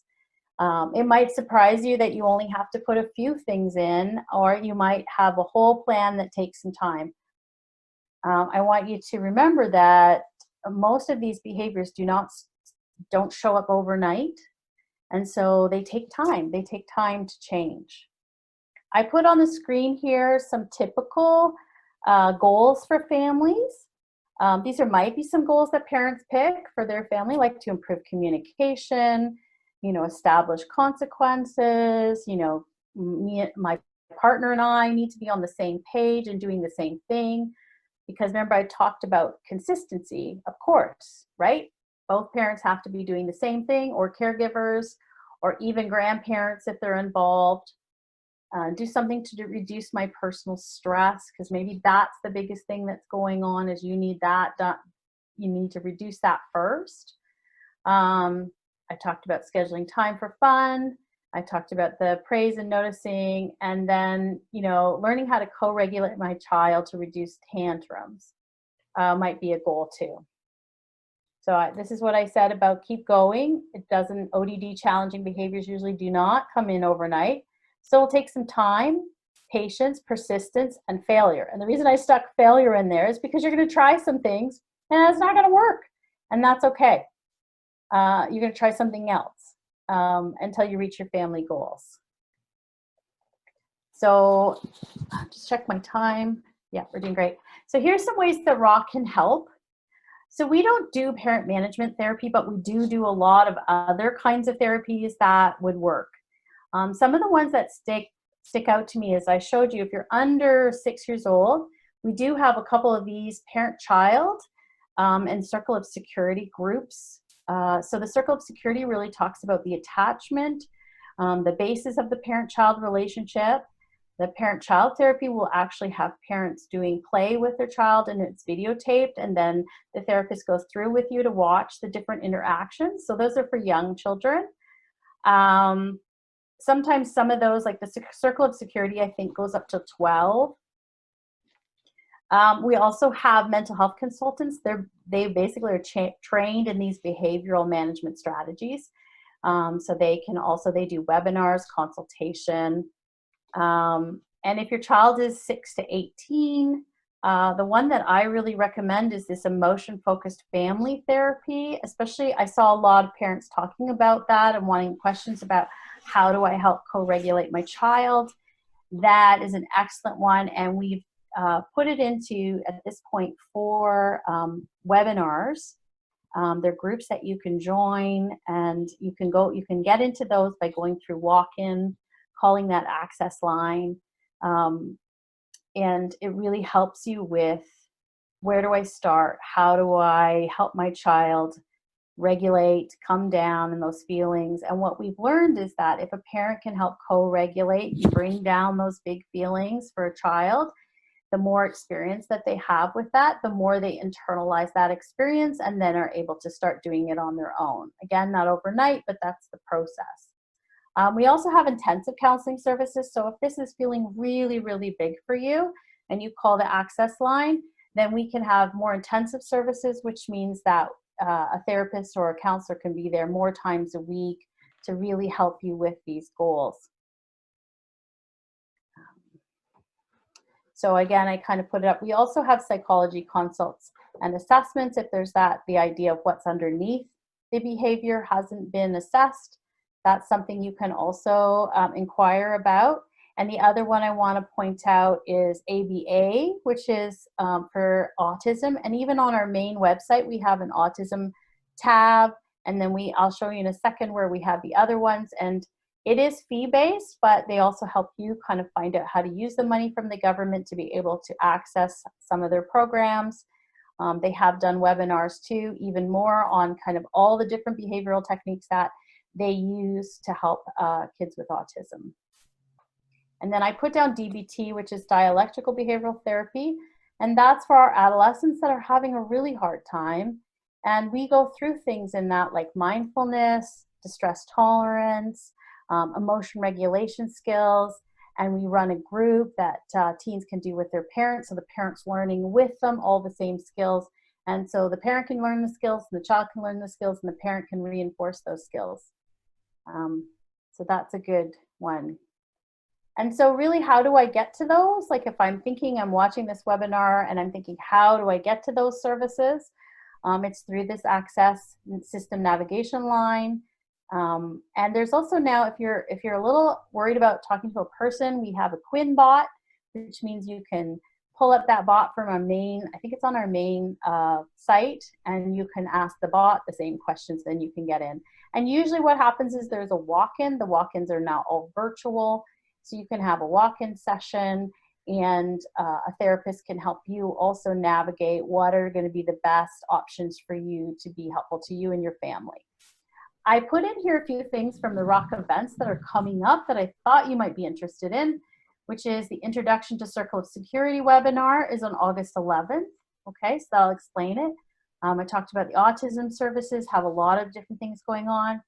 It might surprise you that you only have to put a few things in, or you might have a whole plan that takes some time. I want you to remember that most of these behaviors don't show up overnight, and so they take time. They take time to change. I put on the screen here some typical goals for families. These might be some goals that parents pick for their family, like to improve communication, you know, establish consequences, you know, my partner and I need to be on the same page and doing the same thing. Because remember, I talked about consistency, of course, right? Both parents have to be doing the same thing, or caregivers, or even grandparents if they're involved. Do something to reduce my personal stress, because maybe that's the biggest thing that's going on, is you need that done. You need to reduce that first. I talked about scheduling time for fun. I talked about the praise and noticing, and then, you know, learning how to co-regulate my child to reduce tantrums might be a goal too. So this is what I said about keep going. It doesn't, ODD challenging behaviors usually do not come in overnight. So it'll take some time, patience, persistence, and failure. And the reason I stuck failure in there is because you're going to try some things and it's not going to work. And that's okay. You're going to try something else. Until you reach your family goals. So just check my time. Yeah, we're doing great. So here's some ways that Raw can help. So we don't do parent management therapy, but we do a lot of other kinds of therapies that would work. Some of the ones that stick out to me, as I showed you, if you're under 6 years old, we do have a couple of these parent-child and circle of security groups. So the circle of security really talks about the attachment, the basis of the parent-child relationship. The parent-child therapy will actually have parents doing play with their child, and it's videotaped, and then the therapist goes through with you to watch the different interactions. So those are for young children. Sometimes some of those, like the circle of security, I think goes up to 12. We also have mental health consultants. They basically are trained in these behavioral management strategies. So they do webinars, consultation. And if your child is 6 to 18, the one that I really recommend is this emotion-focused family therapy. Especially, I saw a lot of parents talking about that and wanting questions about how do I help co-regulate my child. That is an excellent one, and we've put it into, at this point, 4 webinars. They're groups that you can join, and you can get into those by going through walk-in, calling that access line. And it really helps you with, where do I start? How do I help my child regulate, come down in those feelings? And what we've learned is that if a parent can help co-regulate, bring down those big feelings for a child, the more experience that they have with that, the more they internalize that experience and then are able to start doing it on their own. Again, not overnight, but that's the process. We also have intensive counseling services. So if this is feeling really, really big for you and you call the access line, then we can have more intensive services, which means that a therapist or a counselor can be there more times a week to really help you with these goals. So again, I kind of put it up. We also have psychology consults and assessments if there's the idea of what's underneath the behavior hasn't been assessed. That's something you can also inquire about. And the other one I want to point out is ABA, which is for autism. And even on our main website, we have an autism tab. And then I'll show you in a second where we have the other ones. And it is fee-based, but they also help you kind of find out how to use the money from the government to be able to access some of their programs. They have done webinars too, even more on kind of all the different behavioral techniques that they use to help kids with autism. And then I put down DBT, which is dialectical behavioral therapy. And that's for our adolescents that are having a really hard time. And we go through things in that like mindfulness, distress tolerance, emotion regulation skills. And we run a group that teens can do with their parents. So the parents learning with them all the same skills. And so the parent can learn the skills, and the child can learn the skills, and the parent can reinforce those skills. So that's a good one. And so really, how do I get to those? Like if I'm watching this webinar and I'm thinking, how do I get to those services? It's through this access system navigation line. And there's also now, if you're a little worried about talking to a person, we have a Quinn bot, which means you can pull up that bot from our main, I think it's on our main site, and you can ask the bot the same questions, then you can get in. And usually what happens is there's a walk-in. The walk-ins are now all virtual. So you can have a walk-in session, and a therapist can help you also navigate what are going to be the best options for you to be helpful to you and your family. I put in here a few things from the ROC events that are coming up that I thought you might be interested in, which is the Introduction to Circle of Security webinar is on August 11th. Okay, so I'll explain it. I talked about the autism services, have a lot of different things going on.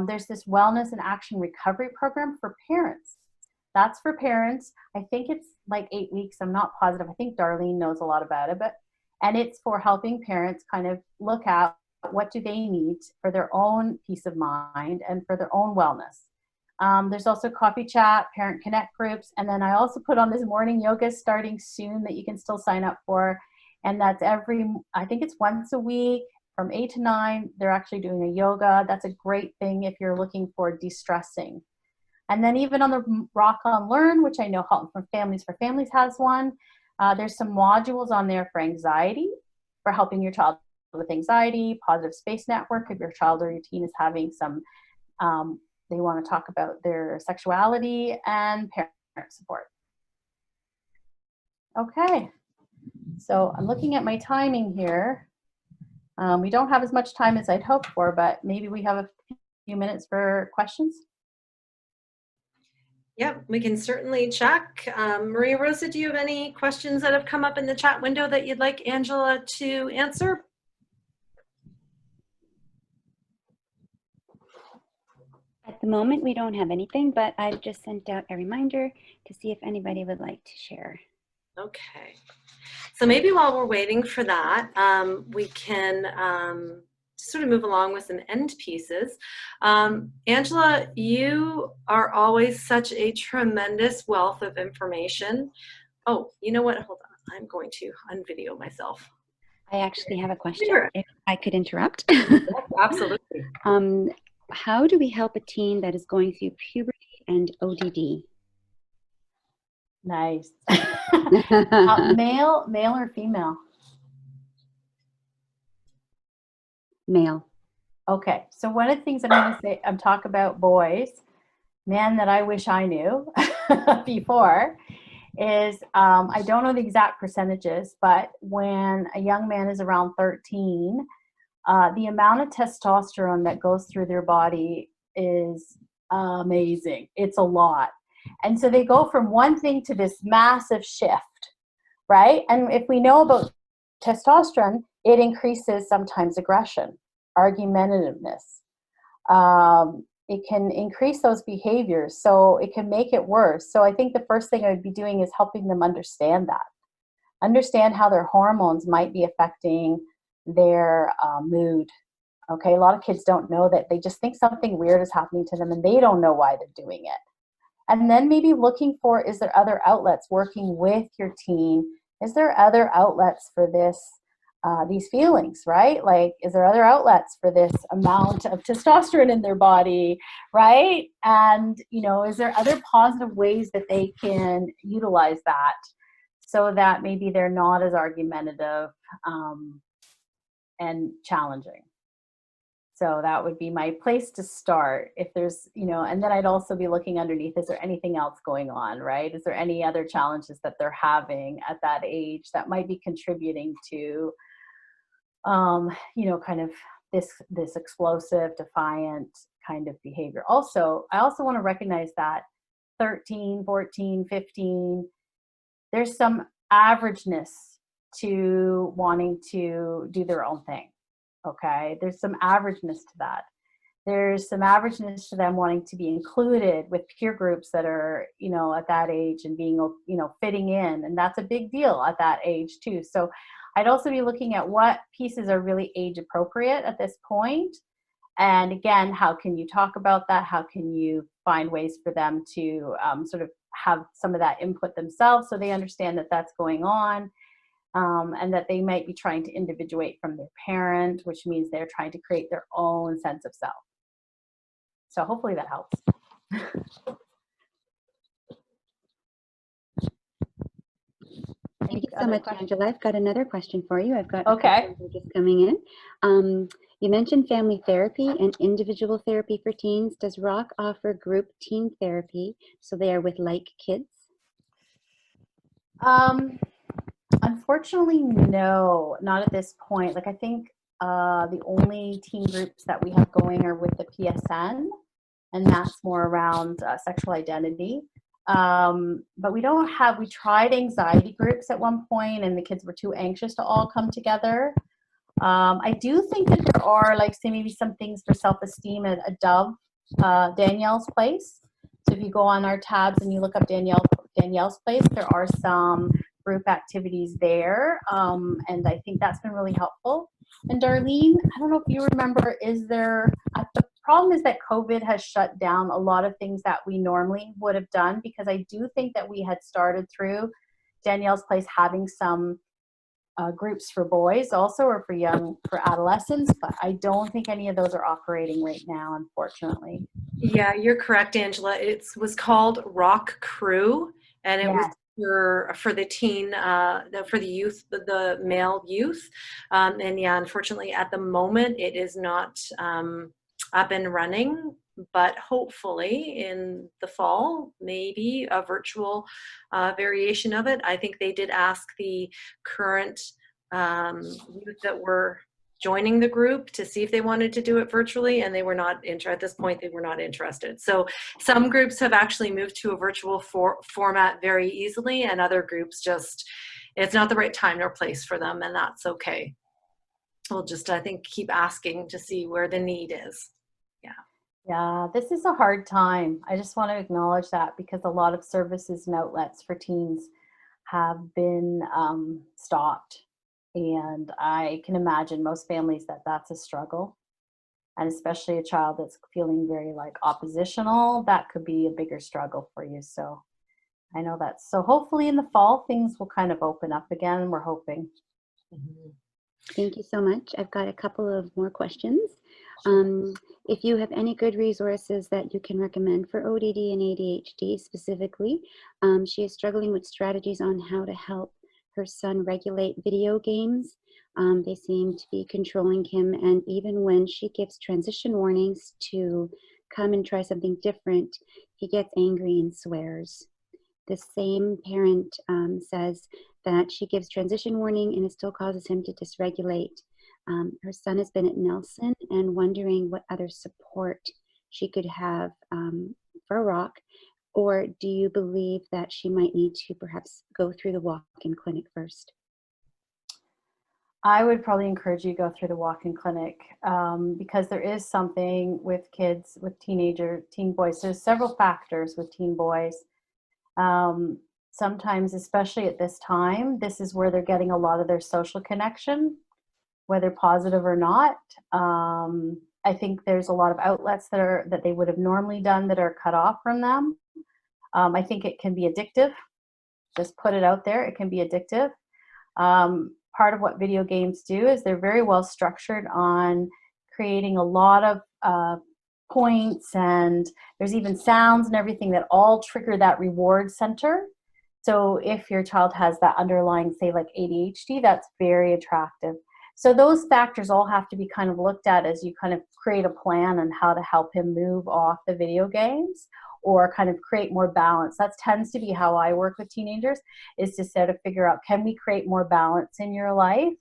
There's this Wellness and Action Recovery program for parents. That's for parents. I think it's like 8 weeks. I'm not positive. I think Darlene knows a lot about it, and it's for helping parents kind of look at what do they need for their own peace of mind and for their own wellness. There's also coffee chat, parent connect groups. And then I also put on this morning yoga starting soon that you can still sign up for. And that's I think it's once a week from 8 to 9. They're actually doing a yoga. That's a great thing if you're looking for de-stressing. And then even on the Rock on Learn, which I know Halton for Families has one, there's some modules on there for anxiety, for helping your child with anxiety, positive space network, if your child or your teen is having some, they want to talk about their sexuality, and parent support. Okay, so I'm looking at my timing here. We don't have as much time as I'd hoped for, but maybe we have a few minutes for questions. Yep, we can certainly check. Maria Rosa, do you have any questions that have come up in the chat window that you'd like Angela to answer? At the moment, we don't have anything, but I've just sent out a reminder to see if anybody would like to share. Okay. So maybe while we're waiting for that, we can sort of move along with some end pieces. Angela, you are always such a tremendous wealth of information. Oh, you know what? Hold on. I'm going to unvideo myself. I actually have a question, Sure. if I could interrupt. Yes, absolutely. How do we help a teen that is going through puberty and ODD? Nice. Male or female? Male. Okay, so one of the things I'm going to say, I'm talking about boys, man that I wish I knew before, is I don't know the exact percentages, but when a young man is around 13, the amount of testosterone that goes through their body is amazing. It's a lot. And so they go from one thing to this massive shift, right? And if we know about testosterone, it increases sometimes aggression, argumentativeness. It can increase those behaviors, so it can make it worse. So I think the first thing I would be doing is helping them understand that. Understand how their hormones might be affecting their mood. Okay, a lot of kids don't know that. They just think something weird is happening to them and they don't know why they're doing it. And then maybe looking for, is there other outlets? Working with your teen, is there other outlets for this, these feelings, right? Like, is there other outlets for this amount of testosterone in their body, right? And, you know, is there other positive ways that they can utilize that so that maybe they're not as argumentative and challenging? So that would be my place to start. If there's, you know, and then I'd also be looking underneath, is there anything else going on, right? Is there any other challenges that they're having at that age that might be contributing to, you know, kind of this explosive, defiant kind of behavior. Also, I also want to recognize that 13, 14, 15, there's some averageness to wanting to do their own thing. Okay, there's some averageness to that. There's some averageness to them wanting to be included with peer groups that are, you know, at that age and being, you know, fitting in. And that's a big deal at that age too. So I'd also be looking at what pieces are really age appropriate at this point. And again, how can you talk about that? How can you find ways for them to sort of have some of that input themselves so they understand that that's going on? And that they might be trying to individuate from their parent, which means they're trying to create their own sense of self. So hopefully that helps. Thank you so much, Angela. I've got another question for you. I've got okay. Just coming in. You mentioned family therapy and individual therapy for teens. Does Rock offer group teen therapy so they are with like kids? Unfortunately, no, not at this point. Like I think the only teen groups that we have going are with the PSN, and that's more around sexual identity. But we don't have, we tried anxiety groups at one point and the kids were too anxious to all come together. I do think that there are, like, say maybe some things for self-esteem at a Dove, Danielle's Place. So if you go on our tabs and you look up Danielle's Place, there are some group activities there. And I think that's been really helpful. And Darlene, I don't know if you remember, is there, the problem is that COVID has shut down a lot of things that we normally would have done, because I do think that we had started through Danielle's Place having some groups for boys also, or for adolescents, but I don't think any of those are operating right now, unfortunately. Yeah, you're correct, Angela. It was called Rock Crew, and it was for the teen, for the youth, the male youth. And yeah, unfortunately, at the moment, it is not up and running, but hopefully in the fall, maybe a virtual variation of it. I think they did ask the current youth that were joining the group to see if they wanted to do it virtually, and they were not interested. At this point, they were not interested. So some groups have actually moved to a virtual format very easily, and other groups just, it's not the right time nor place for them, and that's okay. We'll just, I think, keep asking to see where the need is. Yeah. Yeah, this is a hard time. I just want to acknowledge that, because a lot of services and outlets for teens have been stopped. And I can imagine most families that that's a struggle. And especially a child that's feeling very like oppositional, that could be a bigger struggle for you. So I know that's, so hopefully in the fall, things will kind of open up again. We're hoping. Thank you so much. I've got a couple of more questions. If you have any good resources that you can recommend for ODD and ADHD specifically, she is struggling with strategies on how to help her son regulate video games. They seem to be controlling him, and even when she gives transition warnings to come and try something different, he gets angry and swears. The same parent says that she gives transition warning and it still causes him to dysregulate. Her son has been at Nelson and wondering what other support she could have for Rock, or do you believe that she might need to perhaps go through the walk-in clinic first? I would probably encourage you to go through the walk-in clinic because there is something with kids, with teen boys. There's several factors with teen boys. Sometimes, especially at this time, this is where they're getting a lot of their social connection, whether positive or not. I think there's a lot of outlets that they would have normally done that are cut off from them. I think it can be addictive. Just put it out there. It can be addictive. Part of what video games do is they're very well structured on creating a lot of points, and there's even sounds and everything that all trigger that reward center. So if your child has that underlying, say like ADHD, that's very attractive. So those factors all have to be kind of looked at as you kind of create a plan on how to help him move off the video games or kind of create more balance. That tends to be how I work with teenagers, is to sort of figure out, can we create more balance in your life?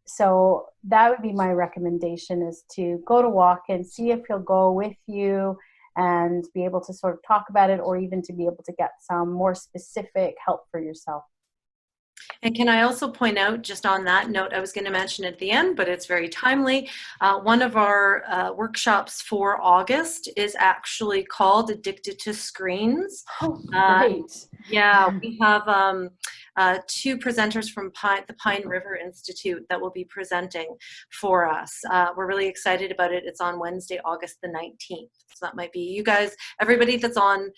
So that would be my recommendation, is to go to walk-in, see if he'll go with you and be able to sort of talk about it, or even to be able to get some more specific help for yourself. And can I also point out, just on that note, I was going to mention at the end, but it's very timely. One of our workshops for August is actually called Addicted to Screens. Oh, great. Yeah, we have two presenters from the Pine River Institute that will be presenting for us. We're really excited about it. It's on Wednesday, August the 19th. So that might be you guys, everybody that's on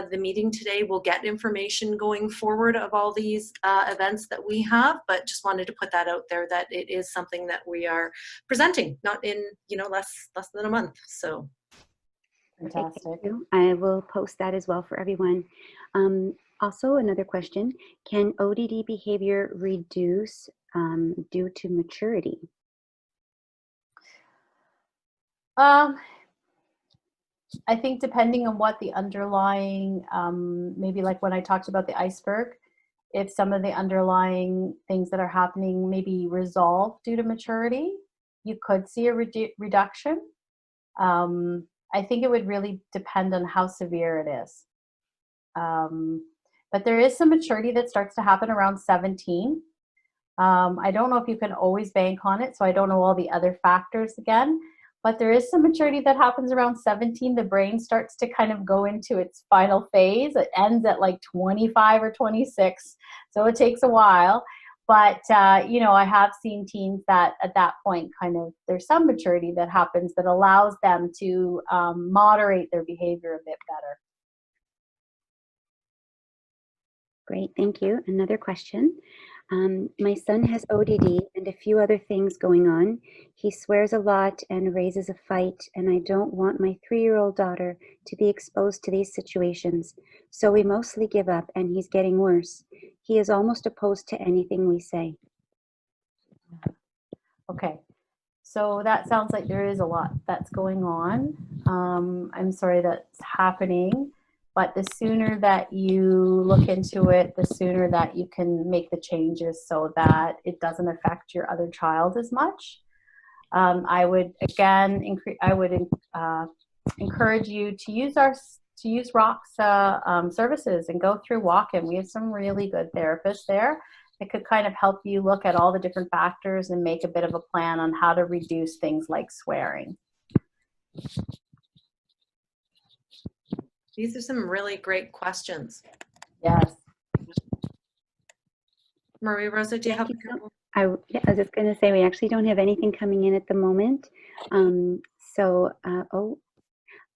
the meeting today will get information going forward of all these events that we have, but just wanted to put that out there, that it is something that we are presenting, not in, less than a month. So fantastic. Thank you. I will post that as well for everyone. Also, another question, can ODD behavior reduce due to maturity? I think depending on what the underlying, maybe like when I talked about the iceberg, if some of the underlying things that are happening may be resolved due to maturity, you could see a reduction. I think it would really depend on how severe it is. But there is some maturity that starts to happen around 17. I don't know if you can always bank on it, so I don't know all the other factors again, but there is some maturity that happens around 17. The brain starts to kind of go into its final phase. It ends at like 25 or 26, so it takes a while. But, I have seen teens that at that point there's some maturity that happens that allows them to moderate their behavior a bit better. Great, thank you. Another question. My son has ODD and a few other things going on. He swears a lot and raises a fight, and I don't want my 3-year-old daughter to be exposed to these situations. So we mostly give up, and he's getting worse. He is almost opposed to anything we say. Okay, so that sounds like there is a lot that's going on. I'm sorry that's happening. But the sooner that you look into it, the sooner that you can make the changes so that it doesn't affect your other child as much. I would encourage you to use Rock's services and go through walk-in. We have some really good therapists there that could kind of help you look at all the different factors and make a bit of a plan on how to reduce things like swearing. These are some really great questions. Yes. Maria Rosa, do you have Thank a you so couple? yeah, I was just going to say we actually don't have anything coming in at the moment. Oh,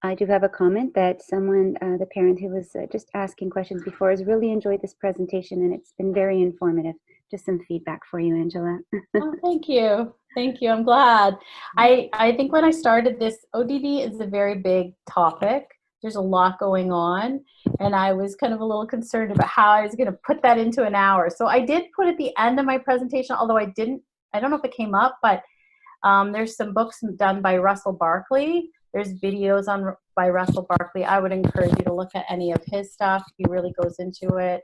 I do have a comment that someone, the parent who was just asking questions before, has really enjoyed this presentation and it's been very informative. Just some feedback for you, Angela. Oh, thank you. Thank you. I'm glad. I think when I started this, ODD is a very big topic. There's a lot going on, and I was kind of a little concerned about how I was going to put that into an hour. So I did put at the end of my presentation, although I don't know if it came up, but there's some books done by Russell Barkley. There's videos by Russell Barkley. I would encourage you to look at any of his stuff. He really goes into it.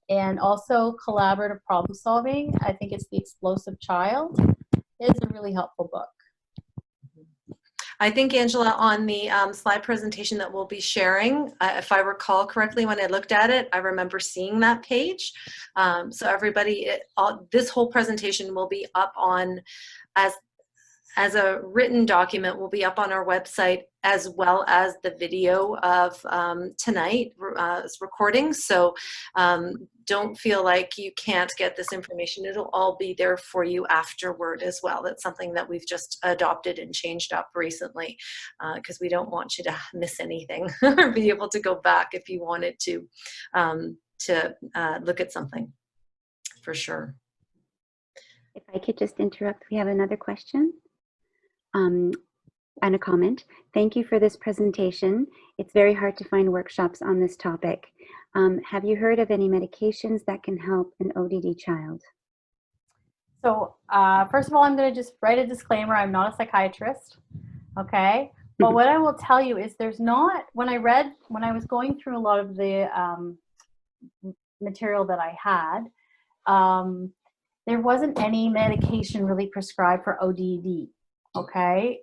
And also collaborative problem solving. I think it's The Explosive Child. It's a really helpful book. I think, Angela, on the slide presentation that we'll be sharing, if I recall correctly, when I looked at it, I remember seeing that page. So everybody, this whole presentation will be up on, as a written document, will be up on our website, as well as the video of tonight's recording. So don't feel like you can't get this information. It'll all be there for you afterward as well. That's something that we've just adopted and changed up recently, because we don't want you to miss anything or be able to go back if you wanted to look at something, for sure. If I could just interrupt, we have another question. And a comment. Thank you for this presentation. It's very hard to find workshops on this topic. Have you heard of any medications that can help an ODD child? So first of all, I'm going to just write a disclaimer. I'm not a psychiatrist, okay? But what I will tell you is there's not, when I was going through a lot of the material that I had, there wasn't any medication really prescribed for ODD. Okay,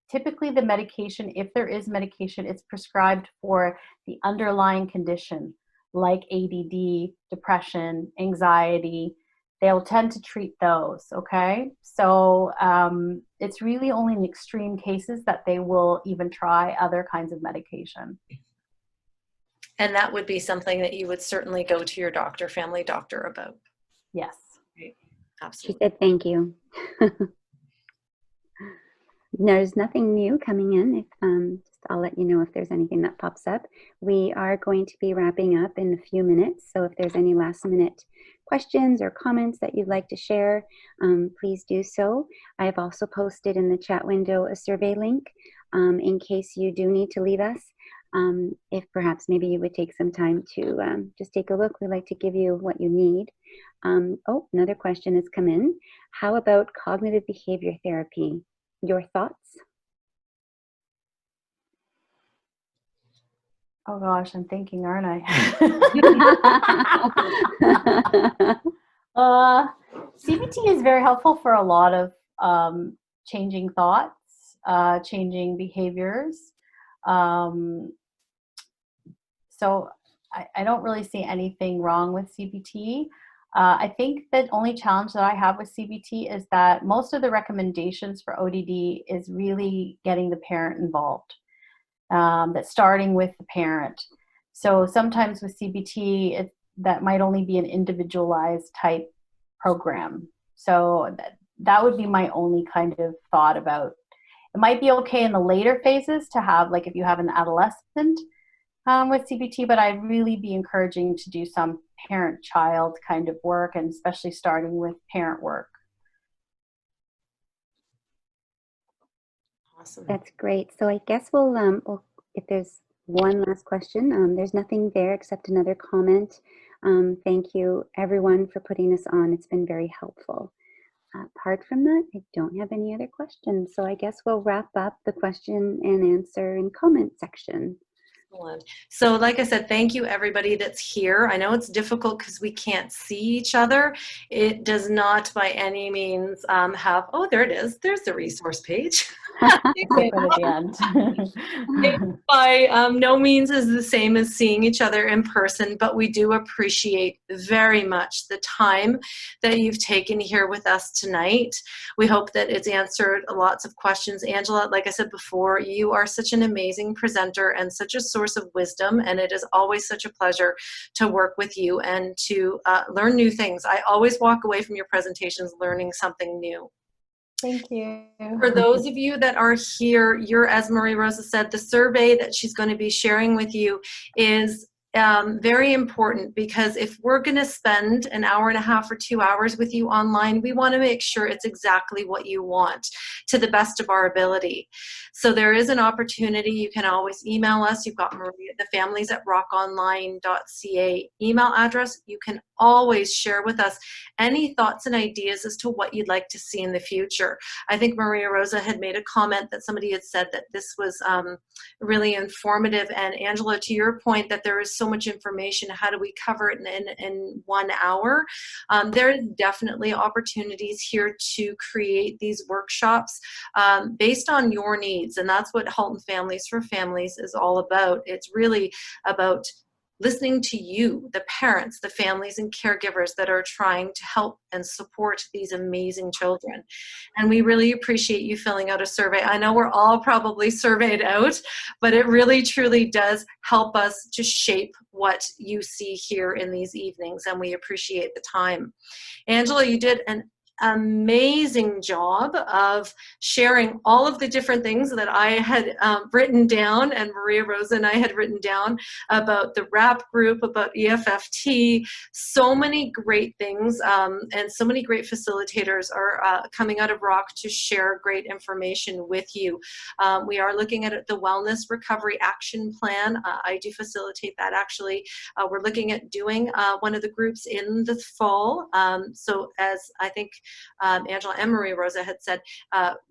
typically the medication, if there is medication, it's prescribed for the underlying condition like ADD, depression, anxiety. They'll tend to treat those, okay? So it's really only in extreme cases that they will even try other kinds of medication. And that would be something that you would certainly go to your doctor, family doctor about. Yes. Right. She Absolutely. said thank you. There's nothing new coming in. Just I'll let you know if there's anything that pops up. We are going to be wrapping up in a few minutes, so if there's any last minute questions or comments that you'd like to share, please do so. I have also posted in the chat window a survey link in case you do need to leave us. If perhaps maybe you would take some time to just take a look. We like to give you what you need. Oh, another question has come in. How about cognitive behavior therapy? Your thoughts? Oh gosh, I'm thinking, aren't I? CBT is very helpful for a lot of changing thoughts, changing behaviors. So I don't really see anything wrong with CBT. I think the only challenge that I have with CBT is that most of the recommendations for ODD is really getting the parent involved. That's starting with the parent. So sometimes with CBT, that might only be an individualized type program. So that would be my only kind of thought about. It might be okay in the later phases to have, like if you have an adolescent with CBT, but I'd really be encouraging to do some parent-child kind of work, and especially starting with parent work. Awesome. That's great. So I guess we'll if there's one last question, there's nothing there except another comment. Thank you everyone for putting this on. It's been very helpful. Apart from that, I don't have any other questions. So I guess we'll wrap up the question and answer and comment section. So like I said, thank you everybody that's here. I know it's difficult because we can't see each other. It does not by any means have, oh, there it is. There's the resource page. Put at the end. By no means is the same as seeing each other in person, but we do appreciate very much the time that you've taken here with us tonight. We hope that it's answered lots of questions. Angela, like I said before, you are such an amazing presenter and such a source of wisdom, and it is always such a pleasure to work with you and to learn new things. I always walk away from your presentations learning something new. Thank you. For those of you that are here, as Maria Rosa said, the survey that she's going to be sharing with you is very important, because if we're going to spend an hour and a half or 2 hours with you online, we want to make sure it's exactly what you want to the best of our ability. So there is an opportunity. You can always email us. You've got Maria, the families@rockonline.ca email address. You can always share with us any thoughts and ideas as to what you'd like to see in the future. I think Maria Rosa had made a comment that somebody had said that this was really informative. And Angela, to your point that there is so much information, how do we cover it in 1 hour? There is definitely opportunities here to create these workshops based on your needs. And that's what Halton Families for Families is all about. It's really about listening to you, the parents, the families and caregivers that are trying to help and support these amazing children. And we really appreciate you filling out a survey. I know we're all probably surveyed out, but it really truly does help us to shape what you see here in these evenings, and we appreciate the time. Angela, you did an amazing job of sharing all of the different things that I had written down, and Maria Rosa and I had written down about the RAP group, about EFFT. So many great things, and so many great facilitators are coming out of ROC to share great information with you. We are looking at the Wellness Recovery Action Plan. I do facilitate that, actually. We're looking at doing one of the groups in the fall. So as I think Angela and Maria Rosa had said,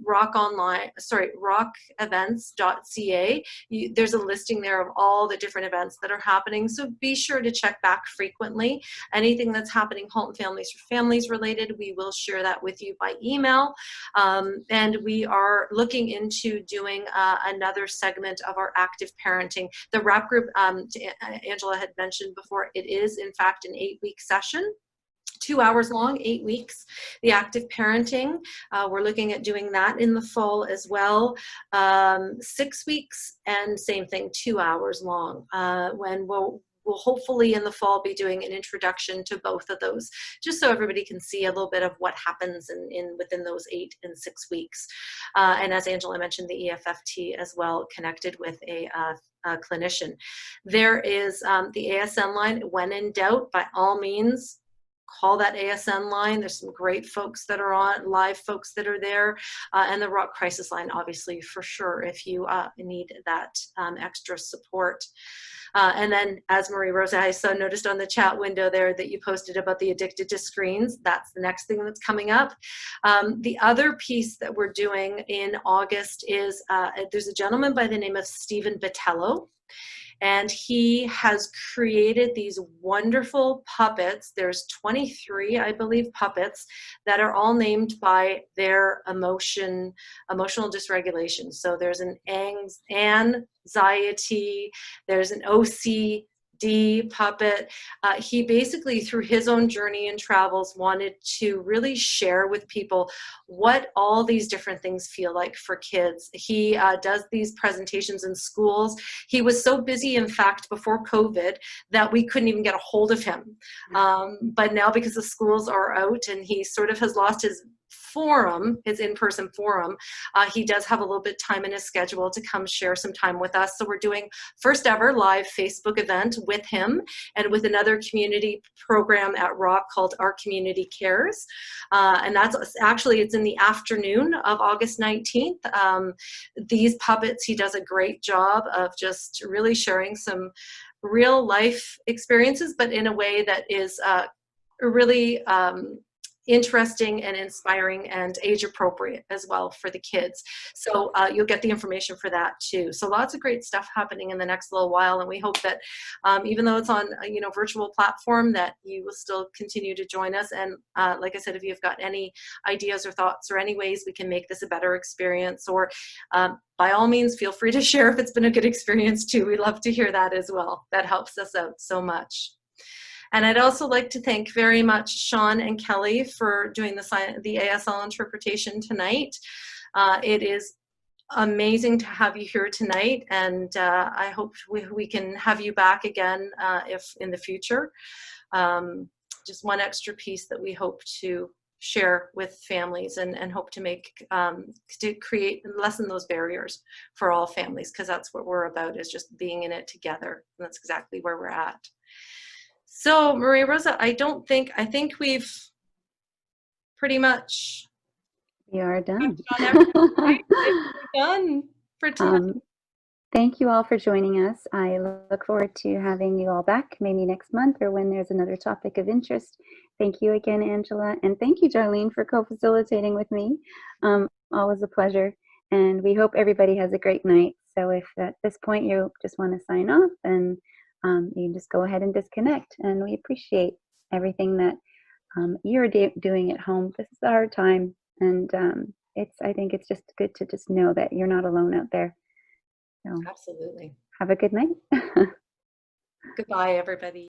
rockevents.ca. There's a listing there of all the different events that are happening. So be sure to check back frequently. Anything that's happening Halton Families for Families related, we will share that with you by email. And we are looking into doing another segment of our active parenting. The RAP group, Angela had mentioned before, it is in fact an 8-week session. 2 hours long, 8 weeks. The active parenting, we're looking at doing that in the fall as well. 6 weeks, and same thing, 2 hours long. When we'll hopefully in the fall be doing an introduction to both of those, just so everybody can see a little bit of what happens within those 8 and 6 weeks. And as Angela mentioned, the EFFT as well, connected with a clinician. There is the ASN line. When in doubt, by all means, call that ASN line. There's some great folks that are on, live folks that are there, and the ROC crisis line, obviously, for sure, if you need that extra support. And then, as Maria Rosa, I noticed on the chat window there that you posted about the addicted to screens. That's the next thing that's coming up. The other piece that we're doing in August is there's a gentleman by the name of Stephen Vitello. And he has created these wonderful puppets. There's 23, I believe, puppets that are all named by their emotional dysregulation. So there's an anxiety, there's an OCD puppet. He basically, through his own journey and travels, wanted to really share with people what all these different things feel like for kids. He does these presentations in schools. He was so busy, in fact, before COVID, that we couldn't even get a hold of him. But now, because the schools are out and he sort of has lost his forum, his in-person forum, he does have a little bit of time in his schedule to come share some time with us. So we're doing first ever live Facebook event with him and with another community program at ROC called Our Community Cares. And that's actually, it's in the afternoon of August 19th. These puppets, he does a great job of just really sharing some real life experiences, but in a way that is really interesting and inspiring and age appropriate as well for the kids. So you'll get the information for that too. So lots of great stuff happening in the next little while, and we hope that even though it's on a virtual platform, that you will still continue to join us. And like I said, if you've got any ideas or thoughts or any ways we can make this a better experience, or by all means feel free to share if it's been a good experience too. We'd love to hear that as well. That helps us out so much. And I'd also like to thank very much Sean and Kelly for doing the ASL interpretation tonight. It is amazing to have you here tonight, and I hope we can have you back again if in the future. Just one extra piece that we hope to share with families and hope to make, to lessen those barriers for all families, because that's what we're about, is just being in it together. And that's exactly where we're at. So Maria Rosa, I think we've pretty much. We are done. We're done for tonight. Thank you all for joining us. I look forward to having you all back maybe next month or when there's another topic of interest. Thank you again, Angela. And thank you, Darlene, for co-facilitating with me. Always a pleasure. And we hope everybody has a great night. So if at this point you just want to sign off, then you can just go ahead and disconnect. And we appreciate everything that you're doing at home. This is a hard time. And I think it's just good to just know that you're not alone out there. So, absolutely. Have a good night. Goodbye, everybody.